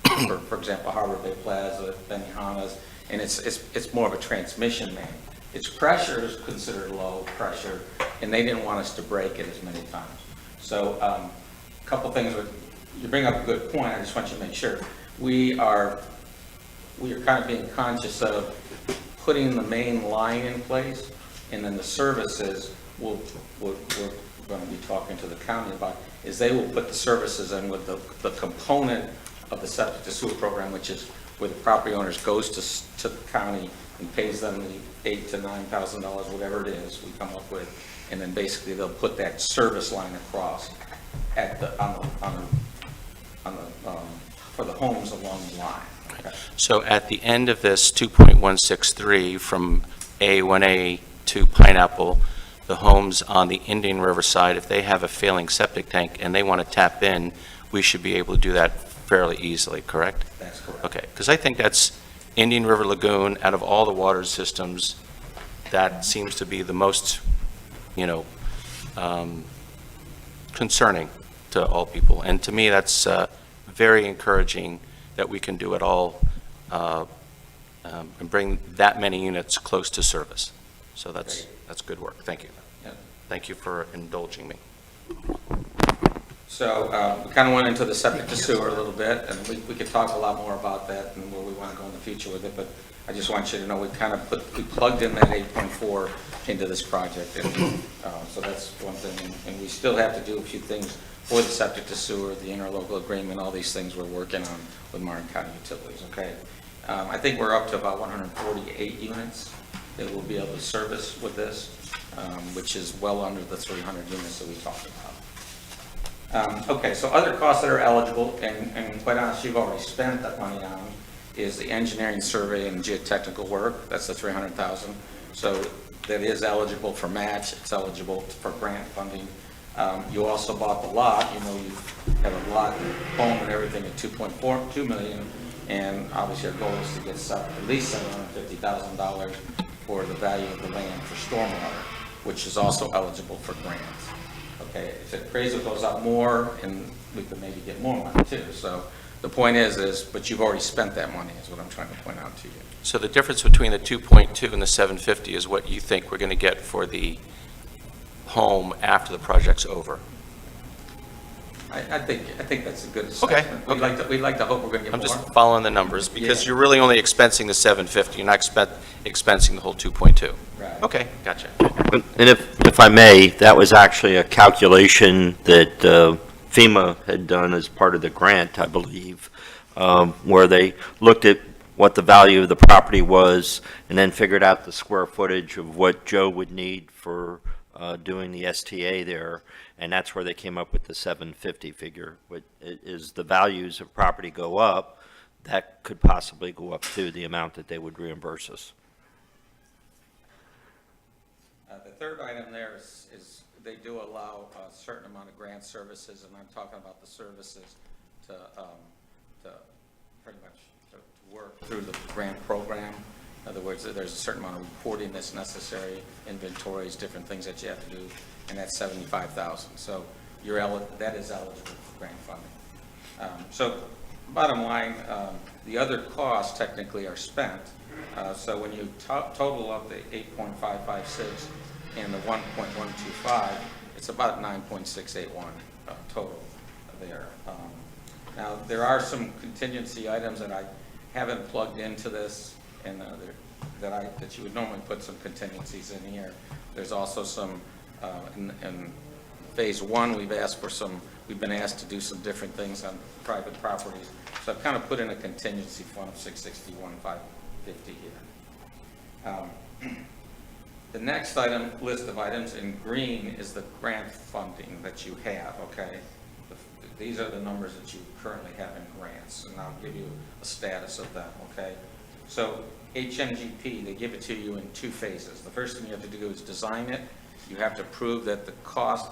example, Harbor Bay Plaza, Benihana's, and it's more of a transmission main. Its pressure is considered low pressure, and they didn't want us to break it as many times. So a couple things, you bring up a good point, I just want you to make sure. We are kind of being conscious of putting the main line in place, and then the services we're going to be talking to the county about, is they will put the services in with the component of the septic to sewer program, which is where the property owners goes to the county and pays them the $8,000 to $9,000, whatever it is we come up with, and then basically they'll put that service line across at for the homes along the line. Okay. So at the end of this 2.163 from A1A to Pineapple, the homes on the Indian River side, if they have a failing septic tank and they want to tap in, we should be able to do that fairly easily, correct? That's correct. Okay, because I think that's Indian River Lagoon, out of all the water systems, that seems to be the most, concerning to all people. And to me, that's very encouraging that we can do it all and bring that many units close to service. So that's good work. Thank you. Yeah. Thank you for indulging me. So we kind of went into the septic to sewer a little bit, and we could talk a lot more about that and where we want to go in the future with it, but I just want you to know we plugged in that 8.4 into this project, and so that's one thing, and we still have to do a few things for the septic to sewer, the interlocal agreement, all these things we're working on with Martin County Utilities, okay? I think we're up to about 148 units that we'll be able to service with this, which is well under the 300 units that we talked about. Okay, so other costs that are eligible, and quite honestly, you've already spent that money on, is the engineering survey and geotechnical work. That's the $300,000. So that is eligible for match. It's eligible for grant funding. You also bought the lot. You have a lot, home and everything at $2.2 million. And obviously, our goal is to get at least $750,000 for the value of the land for stormwater, which is also eligible for grants. Okay, if the appraisal goes up more, and we could maybe get more money too. So the point is, but you've already spent that money, is what I'm trying to point out to you. So the difference between the 2.2 and the 750 is what you think we're going to get for the home after the project's over? I think that's a good assessment. Okay. We'd like to hope we're going to get I'm more. just following the numbers, because Yeah. you're really only expensing the 750, you're not expensing the whole 2.2. Right. Okay, gotcha. And if I may, that was actually a calculation that FEMA had done as part of the grant, I believe, where they looked at what the value of the property was and then figured out the square footage of what Joe would need for doing the STA there, and that's where they came up with the 750 figure. Is the values of property go up, that could possibly go up to the amount that they would reimburse us. The third item there is they do allow a certain amount of grant services, and I'm talking about the services to pretty much to work through the grant program. In other words, there's a certain amount of reporting that's necessary, inventories, different things that you have to do, and that's $75,000. So that is eligible for grant funding. So bottom line, the other costs technically are spent. So when you total up the 8.556 and the 1.125, it's about 9.681 total there. Now, there are some contingency items that I haven't plugged into this, and that you would normally put some contingencies in here. There's also some, in phase one, we've been asked to do some different things on private properties. So I've kind of put in a contingency fund of $661,550 here. The next list of items in green is the grant funding that you have, okay? These are the numbers that you currently have in grants, and I'll give you a status of them, okay? So HMGP, they give it to you in two phases. The first thing you have to do is design it. You have to prove that the cost,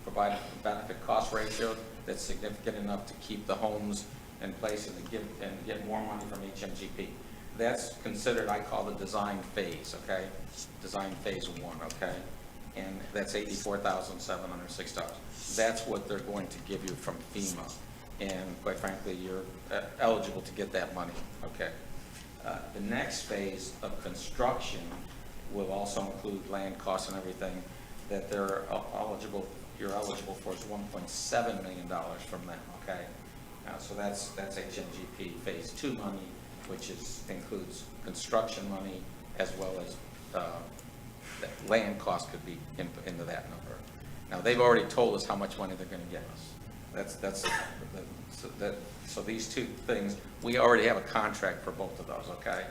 provided the benefit cost ratio, that's significant enough to keep the homes in place and get more money from HMGP. That's considered, I call the design phase, okay? Design phase one, okay? And that's $84,706. That's what they're going to give you from FEMA. And quite frankly, you're eligible to get that money, okay? The next phase of construction will also include land costs and everything that you're eligible for is $1.7 million from them, okay? So that's HMGP phase two money, which includes construction money as well as land costs could be into that number. Now, they've already told us how much money they're going to give us. So these two things, we already have a contract for both of those, okay?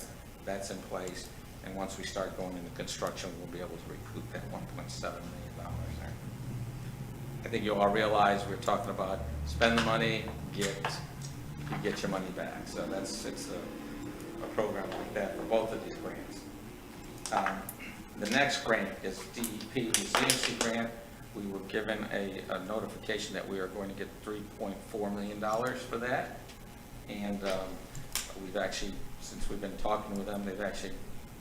That's in place, and once we start going into construction, we'll be able to recoup that $1.7 million there. I think you all realize we're talking about spend the money, you get your money back. So it's a program like that for both of these grants. The next grant is DEP Resiliency Grant. We were given a notification that we are going to get $3.4 million for that. And we've actually, since we've been talking with them, they've actually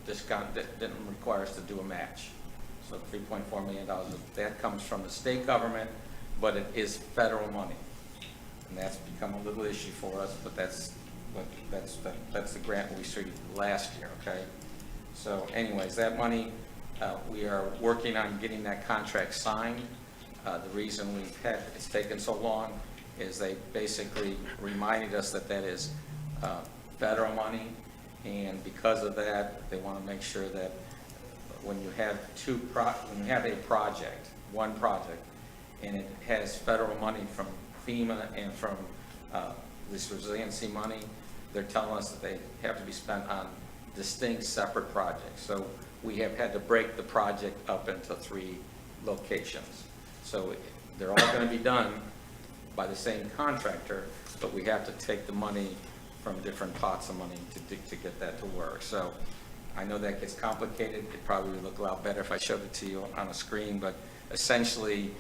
didn't require us to do a match. So $3.4 million, that comes from the state government, but it is federal money. And that's become a little issue for us, but that's the grant we received last year, okay? So anyways, that money, we are working on getting that contract signed. The reason it's taken so long is they basically reminded us that is federal money, and because of that, they want to make sure that when you have one project, and it has federal money from FEMA and from this resiliency money, they're telling us that they have to be spent on distinct separate projects. So we have had to break the project up into 3 locations. So they're all going to be done by the same contractor, but we have to take the money from different pots of money to get that to work. So I know that gets complicated. It probably would look a lot better if I showed it to you on a screen, but essentially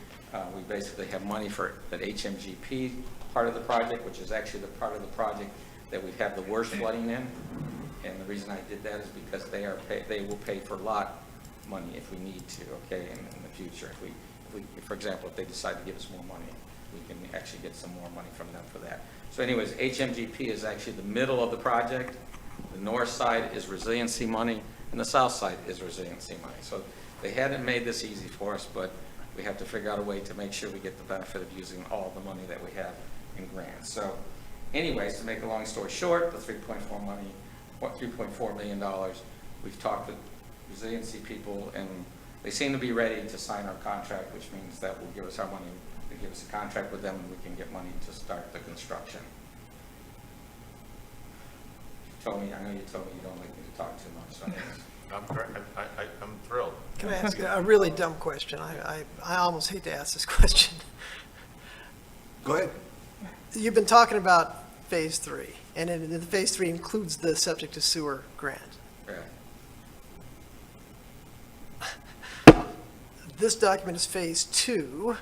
we basically have money for that HMGP part of the project, which is actually the part of the project that we have the worst flooding in. And the reason I did that is because they will pay for lot money if we need to, okay, in the future. If we, for example, if they decide to give us more money, we can actually get some more money from them for that. So anyways, HMGP is actually the middle of the project. The north side is resiliency money, and the south side is resiliency money. So they hadn't made this easy for us, but we have to figure out a way to make sure we get the benefit of using all the money that we have in grants. So anyways, to make a long story short, the $3.4 million, we've talked with resiliency people, and they seem to be ready to sign our contract, which means that will give us our money, they give us a contract with them, and we can get money to start the construction. I know you told me you don't like me to talk too much, so I'm thrilled. Can I ask a really dumb question? I almost hate to ask this question. Go ahead. You've been talking about Phase 3, and the Phase 3 includes the septic to sewer grant. yeah. This document is Phase 2,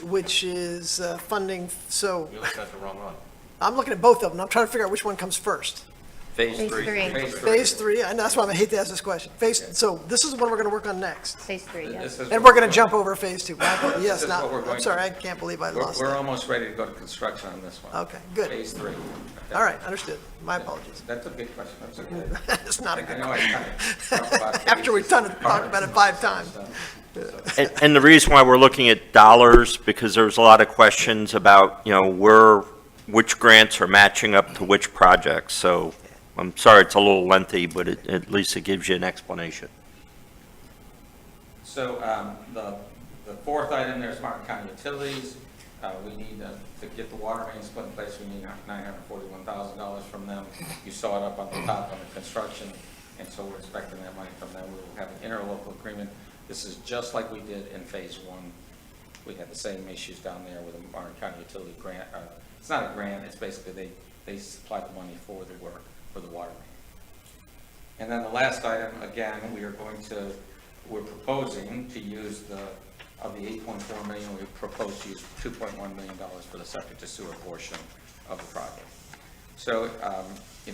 which is funding, so You looked at the wrong one. I'm looking at both of them. I'm trying to figure out which one comes first. Phase Phase 3. three. Phase 3, and that's why I hate to ask this question. So this is the one we're going to work on next. Phase 3, yes. This is And what we're going to jump over Phase 2. This Yes, is now, what we're going I'm sorry, I to- can't believe I We're lost we're that. almost ready to go to construction on this one. Okay, good. Phase 3. All right, understood. My apologies. That's a good question, that's okay. It's not a I good know I question. kind of talked about it. After we've talked about it 5 times. And the reason why we're looking at dollars, because there's a lot of questions about, which grants are matching up to which projects. So I'm sorry it's a little lengthy, but at least it gives you an explanation. So the fourth item there is Martin County Utilities. We need to get the water mains put in place. We need $941,000 from them. You saw it up on the top on the construction, and so we're expecting that money from them. We will have an interlocal agreement. This is just like we did in Phase 1. We had the same issues down there with the Martin County Utility grant. It's not a grant, it's basically they supply the money for the work, for the water main. And then the last item, again, we're proposing to use of the $8.4 million, we propose to use $2.1 million for the septic to sewer portion of the project. So,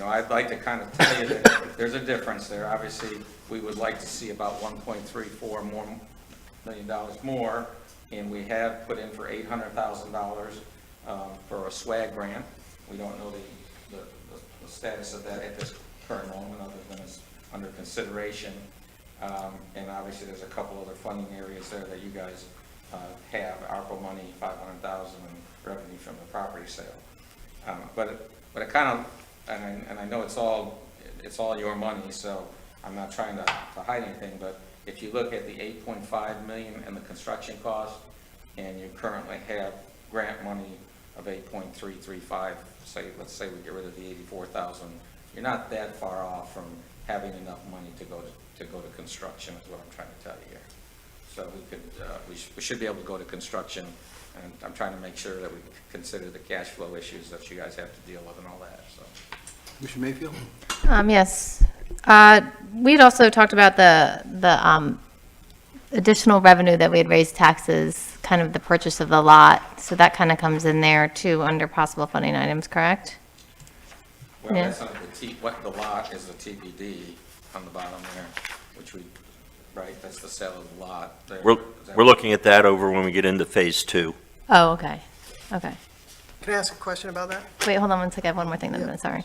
I'd like to kind of tell you that there's a difference there. Obviously, we would like to see about $1.34 million more, and we have put in for $800,000 for a SWAG grant. We don't know the status of that at this current moment, other than it's under consideration. And obviously, there's a couple other funding areas there that you guys have, ARPA money, $500,000, and revenue from the property sale. But I kind of, and I know it's all your money, so I'm not trying to hide anything, but if you look at the $8.5 million and the construction cost, and you currently have grant money of $8.335, let's say we get rid of the $84,000, you're not that far off from having enough money to go to construction, is what I'm trying to tell you here. So we should be able to go to construction, and I'm trying to make sure that we consider the cash flow issues that you guys have to deal with and all that, so. Commissioner Mayfield? Yes. We'd also talked about the additional revenue that we had raised taxes, kind of the purchase of the lot. So that kind of comes in there too under possible funding items, correct? Well, Yeah. that's under what the lot is the TBD on the bottom there, which right, that's the sale of the lot there. We're looking at that over when we get into Phase 2. Oh, okay. Okay. Can I ask a question about that? Wait, hold on one second. I have one more thing. Yeah. Sorry.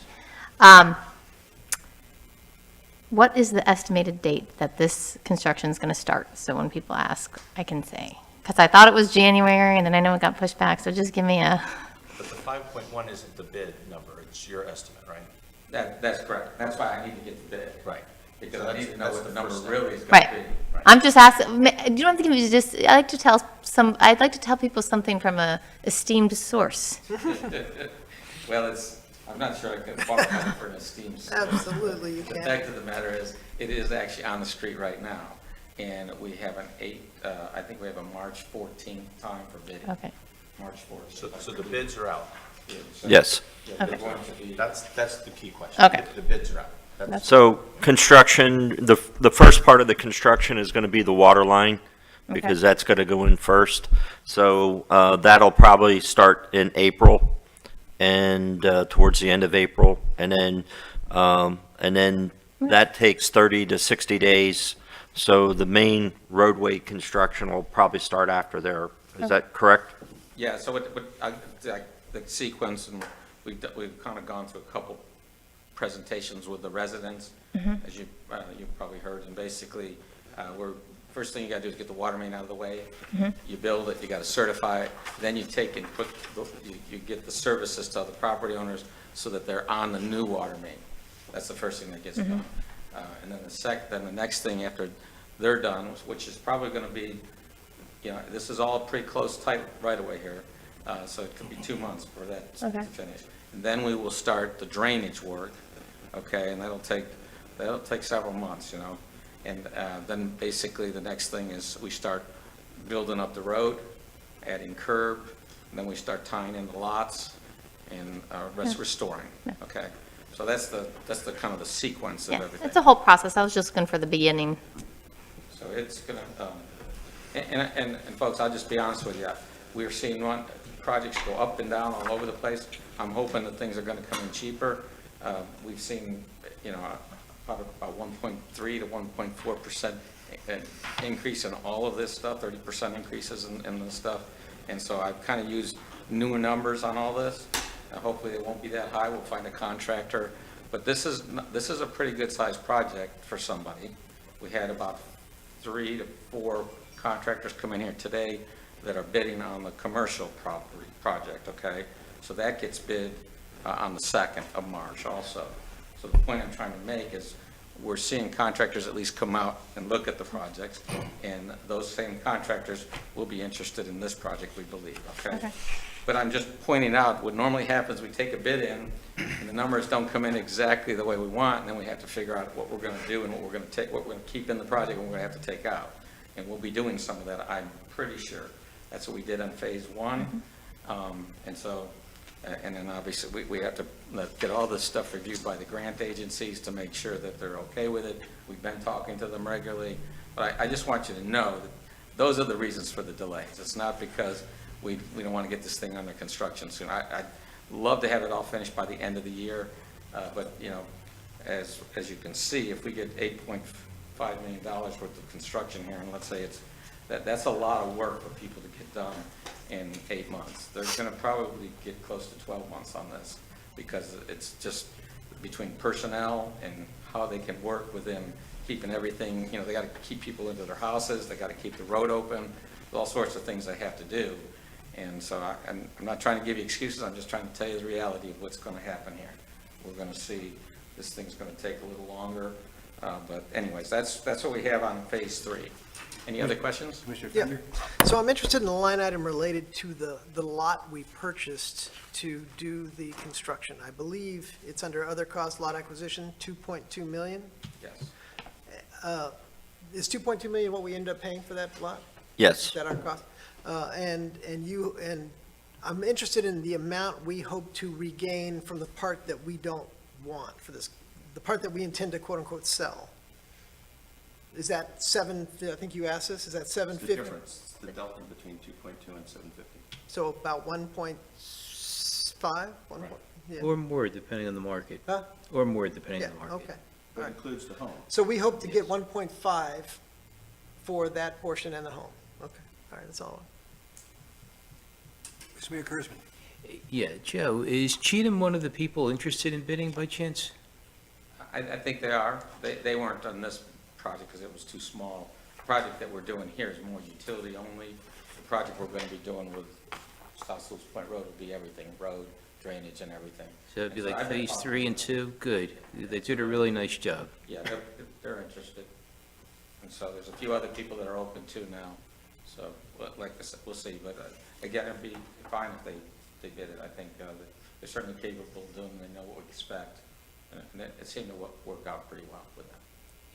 What is the estimated date that this construction is going to start? So when people ask, I can say. Because I thought it was January, and then I know it got pushed back, so just give me a... But the 5.1 isn't the bid number, it's your estimate, right? That's correct. That's why I need to get the bid. Right. Because So I that's- need to know that's what the the number first step. really is going Right. to be. I'm just asking, you don't think it was just, I'd like to tell people something from a esteemed source. Well, I'm not sure I can qualify for an esteemed source. Absolutely, you The can. fact of the matter is, it is actually on the street right now. And we have I think we have a March 14th time for bidding. Okay. March 14th. So the bids are out. Yeah, so- Yes. Yeah, they're going to be. That's the key question. Okay. The bids are out. That's- So construction, the first part of the construction is going to be the water line, because that's going to go in first. So that'll probably start in April. and towards the end of April, and then that takes 30 to 60 days. So the main roadway construction will probably start after there. Is that correct? Yeah, so the sequence, and we've kind of gone through a couple presentations with the residents, as you've probably heard, and basically, first thing you gotta do is get the water main out of the way. You build it, you gotta certify it, then you take and you get the services to the property owners so that they're on the new water main. That's the first thing that gets done. And then the next thing after they're done, which is probably gonna be, this is all pretty close, tight right away here, so it could be 2 months for that to finish. And then we will start the drainage work, okay, and that'll take several months, And then basically the next thing is we start building up the road, adding curb, and then we start tying in the lots and restoring, okay? So that's the kind of the sequence of Yeah, everything. it's a whole process. I was just looking for the beginning. So it's gonna, and folks, I'll just be honest with you, we're seeing projects go up and down all over the place. I'm hoping that things are gonna come in cheaper. We've seen, about 1.3 to 1.4% increase in all of this stuff, 30% increases in this stuff. And so I've kind of used newer numbers on all this. Hopefully they won't be that high. We'll find a contractor. But this is a pretty good sized project for somebody. We had about 3 to 4 contractors come in here today that are bidding on the commercial property project, okay? So that gets bid on the 2nd of March also. So the point I'm trying to make is we're seeing contractors at least come out and look at the projects, and those same contractors will be interested in this project, we believe, okay? But I'm just pointing out, what normally happens, we take a bid in, and the numbers don't come in exactly the way we want, and then we have to figure out what we're gonna do and what we're gonna keep in the project and what we're gonna have to take out. And we'll be doing some of that, I'm pretty sure. That's what we did on phase 1. And so, and then obviously, we have to get all this stuff reviewed by the grant agencies to make sure that they're okay with it. We've been talking to them regularly. But I just want you to know that those are the reasons for the delays. It's not because we don't want to get this thing under construction soon. I'd love to have it all finished by the end of the year. But, as you can see, if we get $8.5 million worth of construction here, and let's say that's a lot of work for people to get done in 8 months. They're going to probably get close to 12 months on this because it's just between personnel and how they can work within keeping everything, they got to keep people into their houses, they got to keep the road open, all sorts of things they have to do. And so I'm not trying to give you excuses, I'm just trying to tell you the reality of what's going to happen here. We're going to see this thing's going to take a little longer. But anyways, that's what we have on phase 3. Any other questions? Commissioner Yeah. Fender? So I'm interested in the line item related to the lot we purchased to do the construction. I believe it's under other costs, lot acquisition, 2.2 million. Yes. Is 2.2 million what we ended up paying for that lot? Yes. Is that our cost? And I'm interested in the amount we hope to regain from the part that we don't want for this, the part that we intend to quote-unquote sell. Is that I think you asked this, is that 750? The difference, the delta between 2.2 and 750. So about 1.5? Yeah. Or more, depending on the market. Huh? Or more, depending Yeah, on the market. okay. That includes the home. So we hope to get 1.5 for that portion and the home. Okay, all right, that's all. Vice Mayor Kurzman? Yeah, Joe, is Cheatham one of the people interested in bidding by chance? I think they are. They weren't on this project because it was too small. The project that we're doing here is more utility only. The project we're going to be doing with South Sewalls Point Road will be everything, road, drainage, and everything. So it'd be And so like I've been phase talking 3 and 2? Good. They did a really nice job. Yeah, they're interested. And so there's a few other people that are open too now. So, like I said, we'll see. But again, it'd be fine if they did it. I think they're certainly capable of doing it. They know what we expect. And it seemed to work out pretty well with them.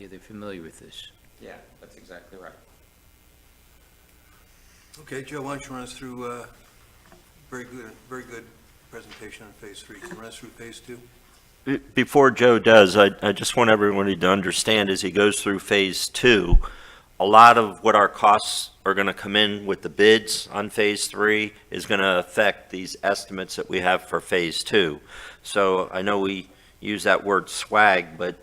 Yeah, they're familiar with this. Yeah, that's exactly right. Okay, Joe, why don't you run us through, very good presentation on phase 3. Can you run us through phase 2? Before Joe does, I just want everybody to understand as he goes through phase 2, a lot of what our costs are going to come in with the bids on Phase 3 is going to affect these estimates that we have for Phase 2. So I know we use that word swag, but,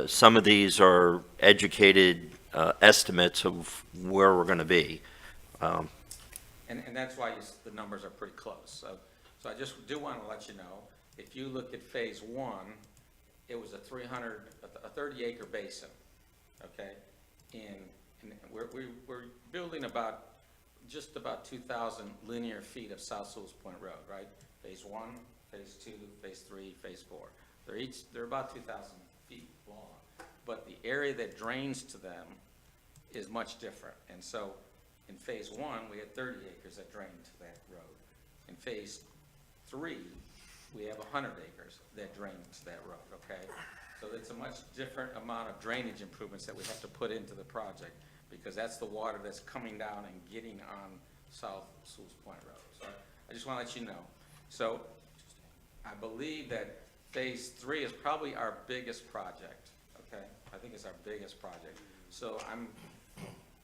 some of these are educated estimates of where we're going to be. And that's why the numbers are pretty close. So I just do want to let you know, if you look at Phase 1, it was a 30-acre basin, okay? And we're building just about 2,000 linear feet of South Sewalls Point Road, right? Phase 1, Phase 2, Phase 3, Phase 4. They're about 2,000 feet long, but the area that drains to them is much different. And so in Phase 1, we had 30 acres that drained to that road. In Phase 3, we have 100 acres that drain to that road, okay? So it's a much different amount of drainage improvements that we have to put into the project, because that's the water that's coming down and getting on South Sewalls Point Road. So I just want to let you know. So I believe that Phase 3 is probably our biggest project, okay? I think it's our biggest project. So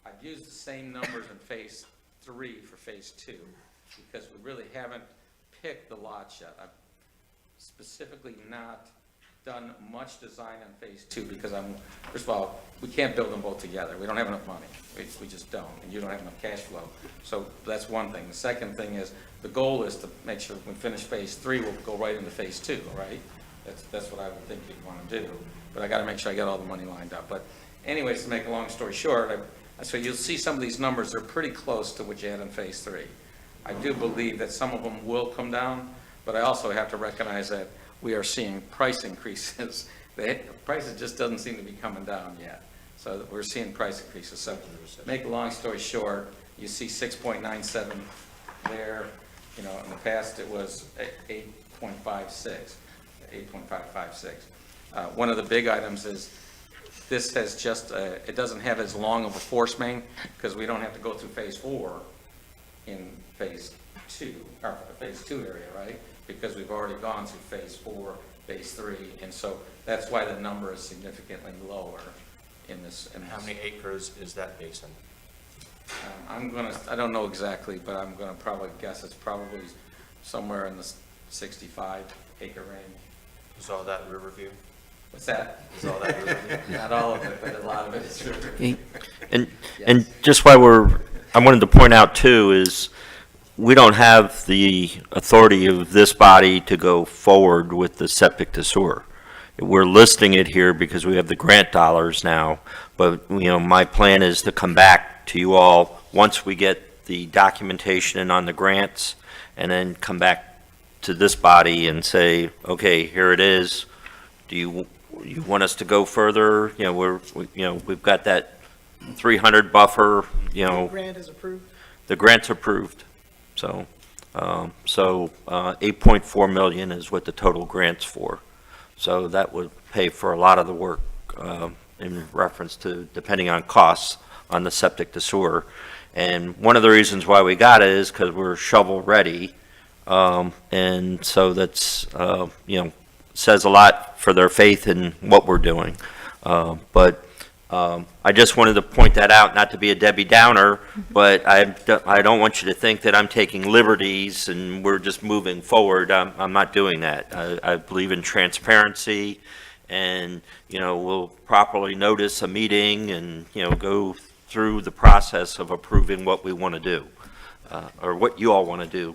I've used the same numbers in Phase 3 for Phase 2, because we really haven't picked the lots yet. I've specifically not done much design on Phase 2, because first of all, we can't build them both together. We don't have enough money. We just don't, and you don't have enough cash flow. So that's one thing. The second thing is, the goal is to make sure when we finish Phase 3, we'll go right into Phase 2, right? That's what I would think you'd want to do. But I got to make sure I get all the money lined up. But anyways, to make a long story short, so you'll see some of these numbers are pretty close to what you had in Phase 3. I do believe that some of them will come down, but I also have to recognize that we are seeing price increases. The prices just doesn't seem to be coming down yet. So we're seeing price increases. So to make a long story short, you see 6.97 there. In the past it was 8.56, 8.556. One of the big items is this has it doesn't have as long of a force main, because we don't have to go through Phase 4 in Phase 2, or Phase 2 area, right? Because we've already gone through Phase 4, Phase 3, and so that's why the number is significantly lower in this. How many acres is that basin? I don't know exactly, but I'm gonna probably guess it's probably somewhere in the 65 acre range. Is all that Riverview? What's that? Is all that Riverview? Not all of it, but a lot of it is Riverview. And just why I wanted to point out too is, we don't have the authority of this body to go forward with the septic to sewer. We're listing it here because we have the grant dollars now, but, my plan is to come back to you all once we get the documentation in on the grants, and then come back to this body and say, okay, here it is. Do you want us to go further? We've got that 300 buffer, The grant is approved? the grant's approved. So 8.4 million is what the total grant's for. So that would pay for a lot of the work in reference to, depending on costs, on the septic to sewer. And one of the reasons why we got it is because we're shovel ready. And so that's, says a lot for their faith in what we're doing. But I just wanted to point that out, not to be a Debbie Downer, but I don't want you to think that I'm taking liberties and we're just moving forward. I'm not doing that. I believe in transparency, and, we'll properly notice a meeting and, go through the process of approving what we want to do, or what you all want to do.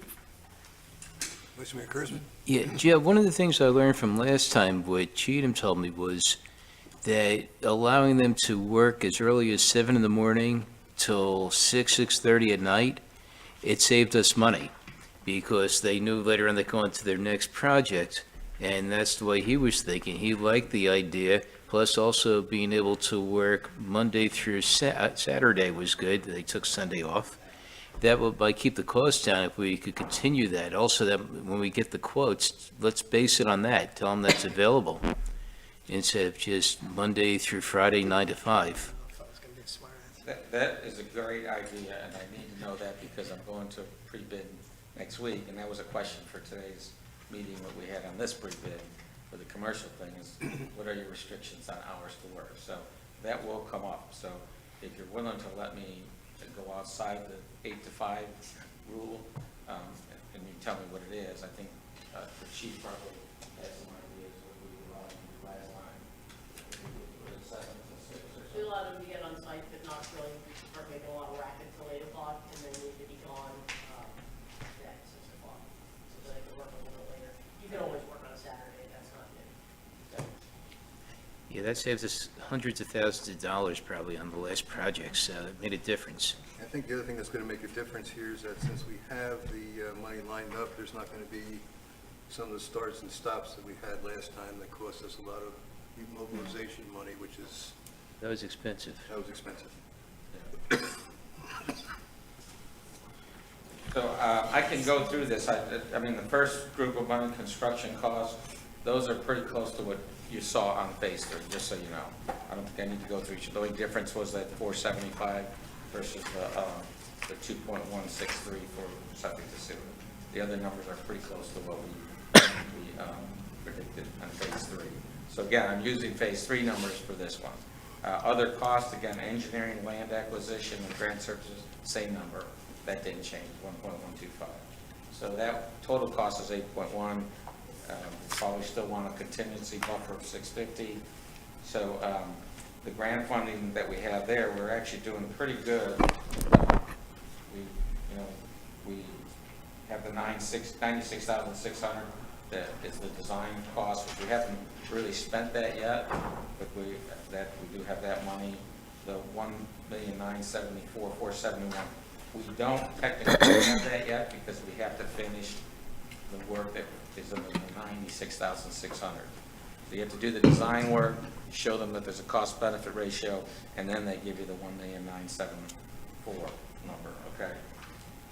Vice Mayor Kurzman? Yeah, Jeff, one of the things I learned from last time, what Cheatham told me, was that allowing them to work as early as 7 in the morning till 6:30 at night, it saved us money, because they knew later on they go on to their next project, and that's the way he was thinking. He liked the idea, plus also being able to work Monday through Saturday was good. They took Sunday off. That would keep the cost down if we could continue that. Also, that when we get the quotes, let's base it on that. Tell them that's available, instead of just Monday through Friday, 9 to 5. That is a great idea, and I need to know that because I'm going to pre-bid next week, and that was a question for today's meeting, what we had on this pre-bid for the commercial thing is, what are your restrictions on hours to work? So that will come up. So if you're willing to let me go outside the 8 to 5 rule, and you tell me what it is, I think the chief probably has some ideas what we allowed you last time. Was it 7 to 6 or We something? allowed them to get on site, but not really start making a lot of racket till 8 o'clock, and then need to be gone at 6 o'clock, so that they can work a little bit later. You can always work on a Saturday, that's not new. Yeah, that saves us hundreds of thousands of dollars probably on the last project, so it made a difference. I think the other thing that's going to make a difference here is that since we have the money lined up, there's not going to be some of the starts and stops that we had last time that cost us a lot of mobilization money, which is, That was expensive. that was expensive. So I can go through this. I mean, the first group of money, construction costs, those are pretty close to what you saw on phase 3, just so you know. I don't think I need to go through each. The only difference was that 475 versus the 2.163 for septic to sewer. The other numbers are pretty close to what we predicted on phase 3. So again, I'm using phase 3 numbers for this one. Other costs, again, engineering, land acquisition, and grant services, same number. That didn't change, 1.125. So that total cost is 8.1. Probably still want a contingency buffer of 650. So the grant funding that we have there, we're actually doing pretty good. We have the 96,600 that is the design cost, which we haven't really spent that yet, but we do have that money. The 1,974,471. We don't technically have that yet because we have to finish the work that is in the 96,600. So you have to do the design work, show them that there's a cost-benefit ratio, and then they give you the 1,974 number, okay?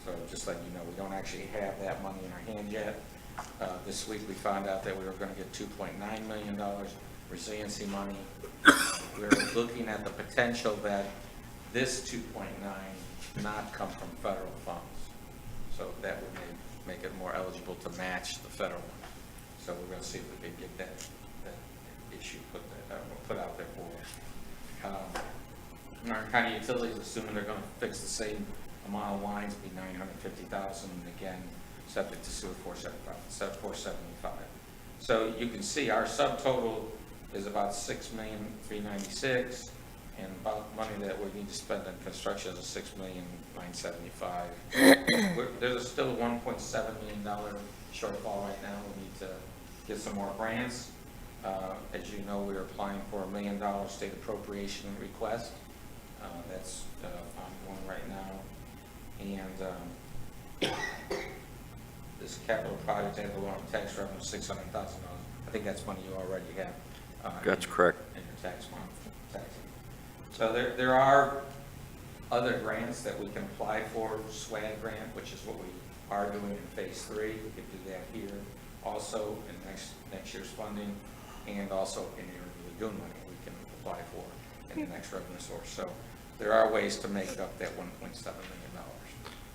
So just letting you know, we don't actually have that money in our hand yet. This week we found out that we were going to get $2.9 million resiliency money. We're looking at the potential that this 2.9 not come from federal funds. So that would make it more eligible to match the federal one. So we're going to see if we can get that issue put out there for us. Our county utilities, assuming they're going to fix the same amount of lines, be $950,000, and again, septic to sewer 475. So you can see our subtotal is about $6,396,000, and about money that we need to spend on construction is $6,975,000. There's still a $1.7 million shortfall right now. We need to get some more grants. As you know, we're applying for $1 million state appropriation request. That's ongoing right now. And this capital project had a loan tax revenue of $600,000. I think that's money you already have. That's correct. In your tax month. So there are other grants that we can apply for, SWAG grant, which is what we are doing in phase 3. We could do that here also in next year's funding, and also in your lagoon money we can apply for in the next revenue source. So there are ways to make up that $1.7 million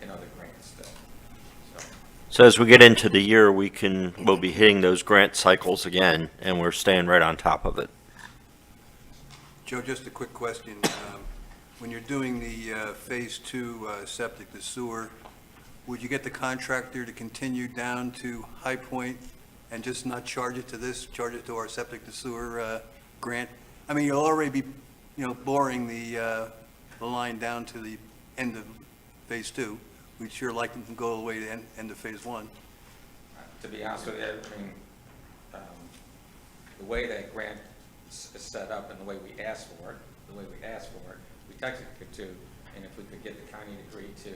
in other grants still. So as we get into the year, we'll be hitting those grant cycles again, and we're staying right on top of it. Joe, just a quick question. When you're doing the Phase 2 septic to sewer, would you get the contractor to continue down to High Point and just not charge it to this, charge it to our septic to sewer grant? I mean, you'll already be, boring the line down to the end of Phase 2. We'd sure like them to go all the way to the end of Phase 1. To be honest with you, I mean, the way that grant is set up and the way we ask for it, we technically could do, and if we could get the county to agree to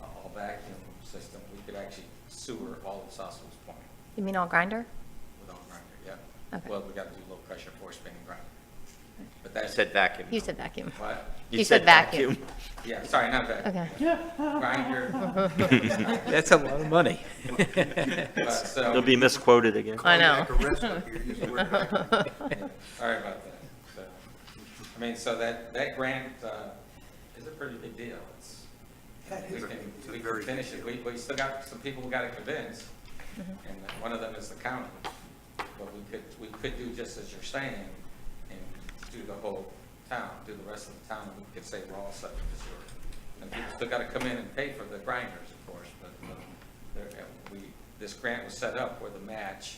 all vacuum system, we could actually sewer all of Sewalls Point You mean all grinder? with all grinder, yeah. Okay. Well, we got to do low pressure force main grinder. But I that's, said vacuum. You said vacuum. what? You said vacuum. Yeah, sorry, not vacuum. Okay. Grinder. That's a lot of money. But, so, You'll be misquoted again. I know. Cardiac arrest up here, use the word vacuum. sorry about that. So, I mean, so that grant is a pretty big deal. We can finish it. We still got some people we got to convince, and one of them is the county. But we could do just as you're saying, and do the whole town, do the rest of the town, and we could say we're all subject to sewer. And people still gotta come in and pay for the grinders, of course, but this grant was set up where the match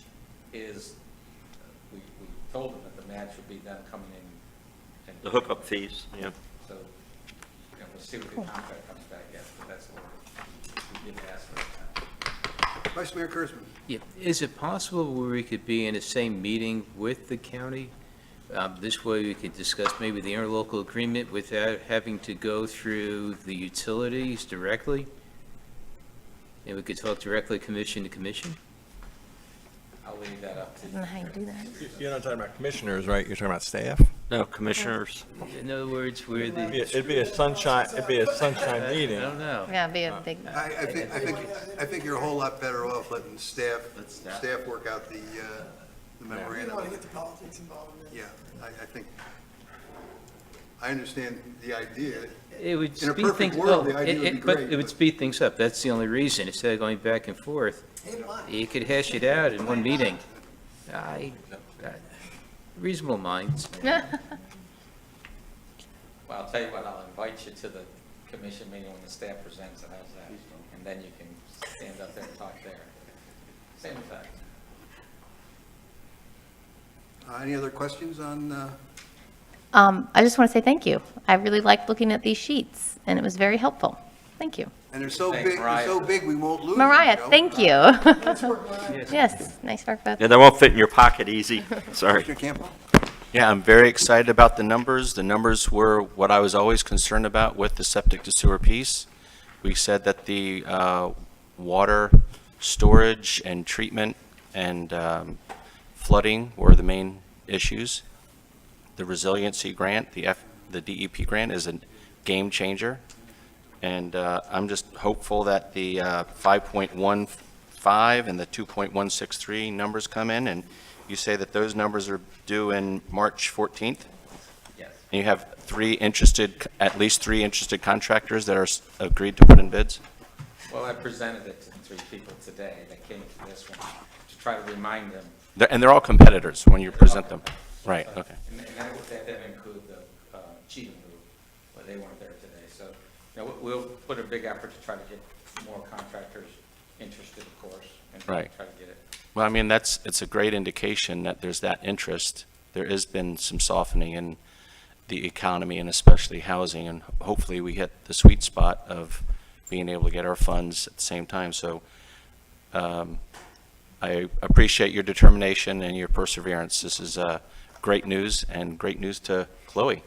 is, we told them that the match would be them coming in and. The hookup fees, yeah. So, we'll see what the contract comes back at, but that's what we did ask for that. Vice Mayor Kurzman. Yeah, is it possible where we could be in the same meeting with the county? This way we could discuss maybe the interlocal agreement without having to go through the utilities directly? And we could talk directly commission to commission? I'll leave that up to I don't know how you do that. You're not talking about commissioners, right? You're talking about staff? No, commissioners. In other words, where the, It'd be a sunshine meeting. I don't know. Yeah, it'd be a big, I think you're a whole lot better off letting staff work out the We don't memorandum. want to get the politics involved in it. Yeah, I think, I understand the idea. It would In a speed perfect things, world, well, the idea would be but great, it would but- speed things up. That's the only reason. Instead of going back and forth, Hey, mine. you could hash it out in one meeting. Reasonable minds. Well, I'll tell you what, I'll invite you to the commission meeting when the staff presents it, how's that? And then you can stand up there and talk there. Same effect. Any other questions on, I just want to say thank you. I really liked looking at these sheets, and it was very helpful. Thank you. and they're so Thanks, big, Mariah. we won't lose them, Mariah, Joe. thank you. Nice work, Mariah. Yes, nice work, both. Yeah, they won't fit in your pocket easy. Sorry. Commissioner Campo? Yeah, I'm very excited about the numbers. The numbers were what I was always concerned about with the septic to sewer piece. We said that the water storage and treatment and flooding were the main issues. The resiliency grant, the DEP grant is a game changer. And I'm just hopeful that the 5.15 and the 2.163 numbers come in, and you say that those numbers are due in March 14th? Yes. And you have at least three interested contractors that are agreed to put in bids? Well, I presented it to 3 people today that came to this one, to try to remind them. And they're all competitors when you present them? Right, okay. And that didn't include the Cheatham group, but they weren't there today. So, we'll put a big effort to try to get more contractors interested, of course, and try Right. to get it. Well, I mean, it's a great indication that there's that interest. There has been some softening in the economy and especially housing, and hopefully we hit the sweet spot of being able to get our funds at the same time. So I appreciate your determination and your perseverance. This is great news, and great news to Chloe.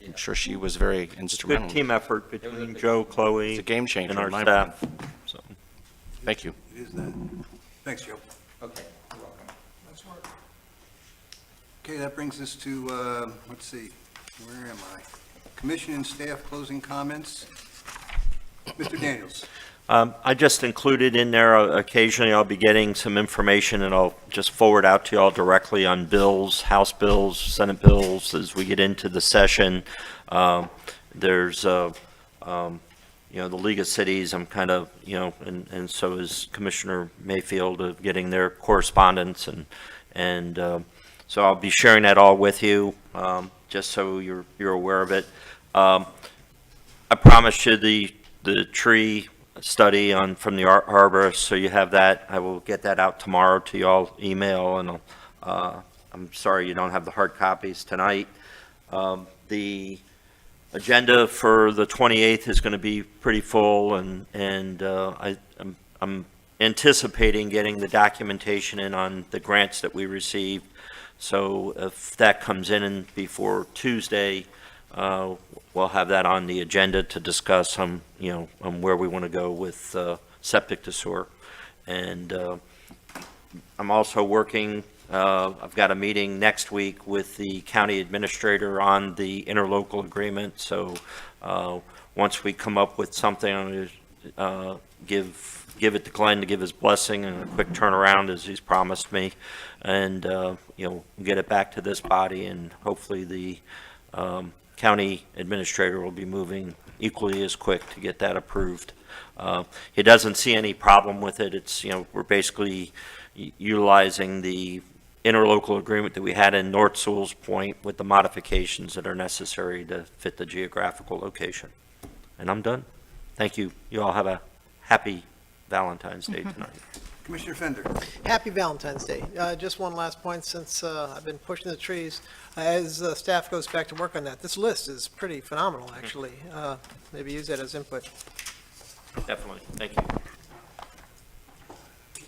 I'm sure she was very instrumental. Good team effort between Joe, Chloe, It's a game changer and our in my staff. So, Thank you. It is that. Thanks, Joe. Okay, you're welcome. Nice work. Okay, that brings us to, let's see, where am I? Commission and staff closing comments. Mr. Daniels. I just included in there, occasionally I'll be getting some information and I'll just forward out to you all directly on bills, House bills, Senate bills, as we get into the session. There's, the League of Cities, I'm kind of, and so is Commissioner Mayfield, getting their correspondence, and so I'll be sharing that all with you, just so you're aware of it. I promised you the tree study from the arborist, so you have that. I will get that out tomorrow to y'all email, and I'm sorry you don't have the hard copies tonight. The agenda for the 28th is going to be pretty full, and I'm anticipating getting the documentation in on the grants that we received. So if that comes in before Tuesday, we'll have that on the agenda to discuss on where we want to go with septic to sewer. And I'm also working, I've got a meeting next week with the county administrator on the interlocal agreement. So once we come up with something, I'm going to give it to Glenn to give his blessing and a quick turnaround as he's promised me. And, get it back to this body, and hopefully the county administrator will be moving equally as quick to get that approved. He doesn't see any problem with it. It's, we're basically utilizing the interlocal agreement that we had in North Sewalls Point with the modifications that are necessary to fit the geographical location. And I'm done. Thank you. You all have a happy Valentine's Day tonight. Commissioner Fender. Happy Valentine's Day. Just one last point, since I've been pushing the trees, as staff goes back to work on that, this list is pretty phenomenal, actually. Maybe use that as input. Definitely. Thank you.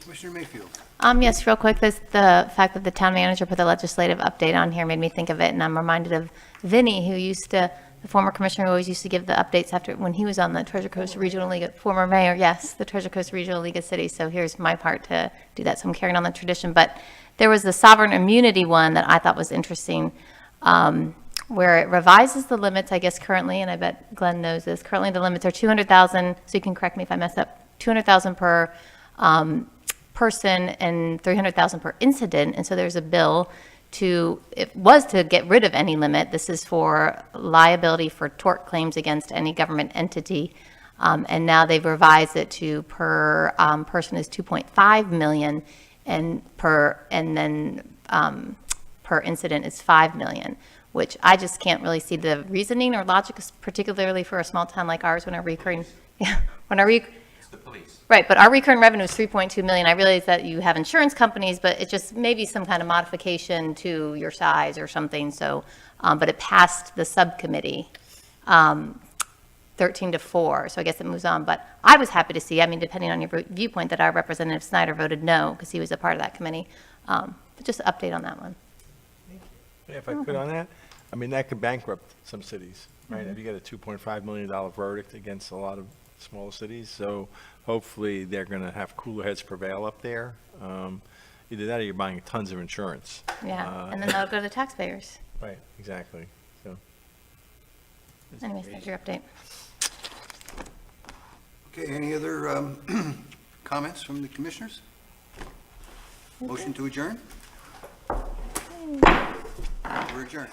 Commissioner Mayfield. Yes, real quick, the fact that the town manager put the legislative update on here made me think of it, and I'm reminded of Vinny, the former commissioner who always used to give the updates after, when he was on the Treasure Coast Regional League, former mayor, yes, the Treasure Coast Regional League of Cities, so here's my part to do that, so I'm carrying on the tradition. But there was the sovereign immunity one that I thought was interesting, where it revises the limits, I guess currently, and I bet Glenn knows this, currently the limits are 200,000, so you can correct me if I mess up, 200,000 per person and 300,000 per incident, and so there's a bill it was to get rid of any limit. This is for liability for tort claims against any government entity, and now they've revised it to per person is 2.5 million, and per incident is 5 million, which I just can't really see the reasoning or logic, particularly for a small town like ours when our recurring, The police. right, but our recurring revenue is 3.2 million. I realize that you have insurance companies, but it just maybe some kind of modification to your size or something, so, but it passed the subcommittee, 13-4, so I guess it moves on. But I was happy to see, I mean, depending on your viewpoint, that our Representative Snyder voted no, because he was a part of that committee. But just an update on that one. Yeah, if I could on that, I mean, that could bankrupt some cities, right? If you get a $2.5 million verdict against a lot of small cities, so hopefully they're going to have cooler heads prevail up there. Either that or you're buying tons of insurance. Yeah, and then that'll go to the taxpayers. Right, exactly, so. Anyways, that's your update. Okay, any other comments from the commissioners? Motion to adjourn? We're adjourned.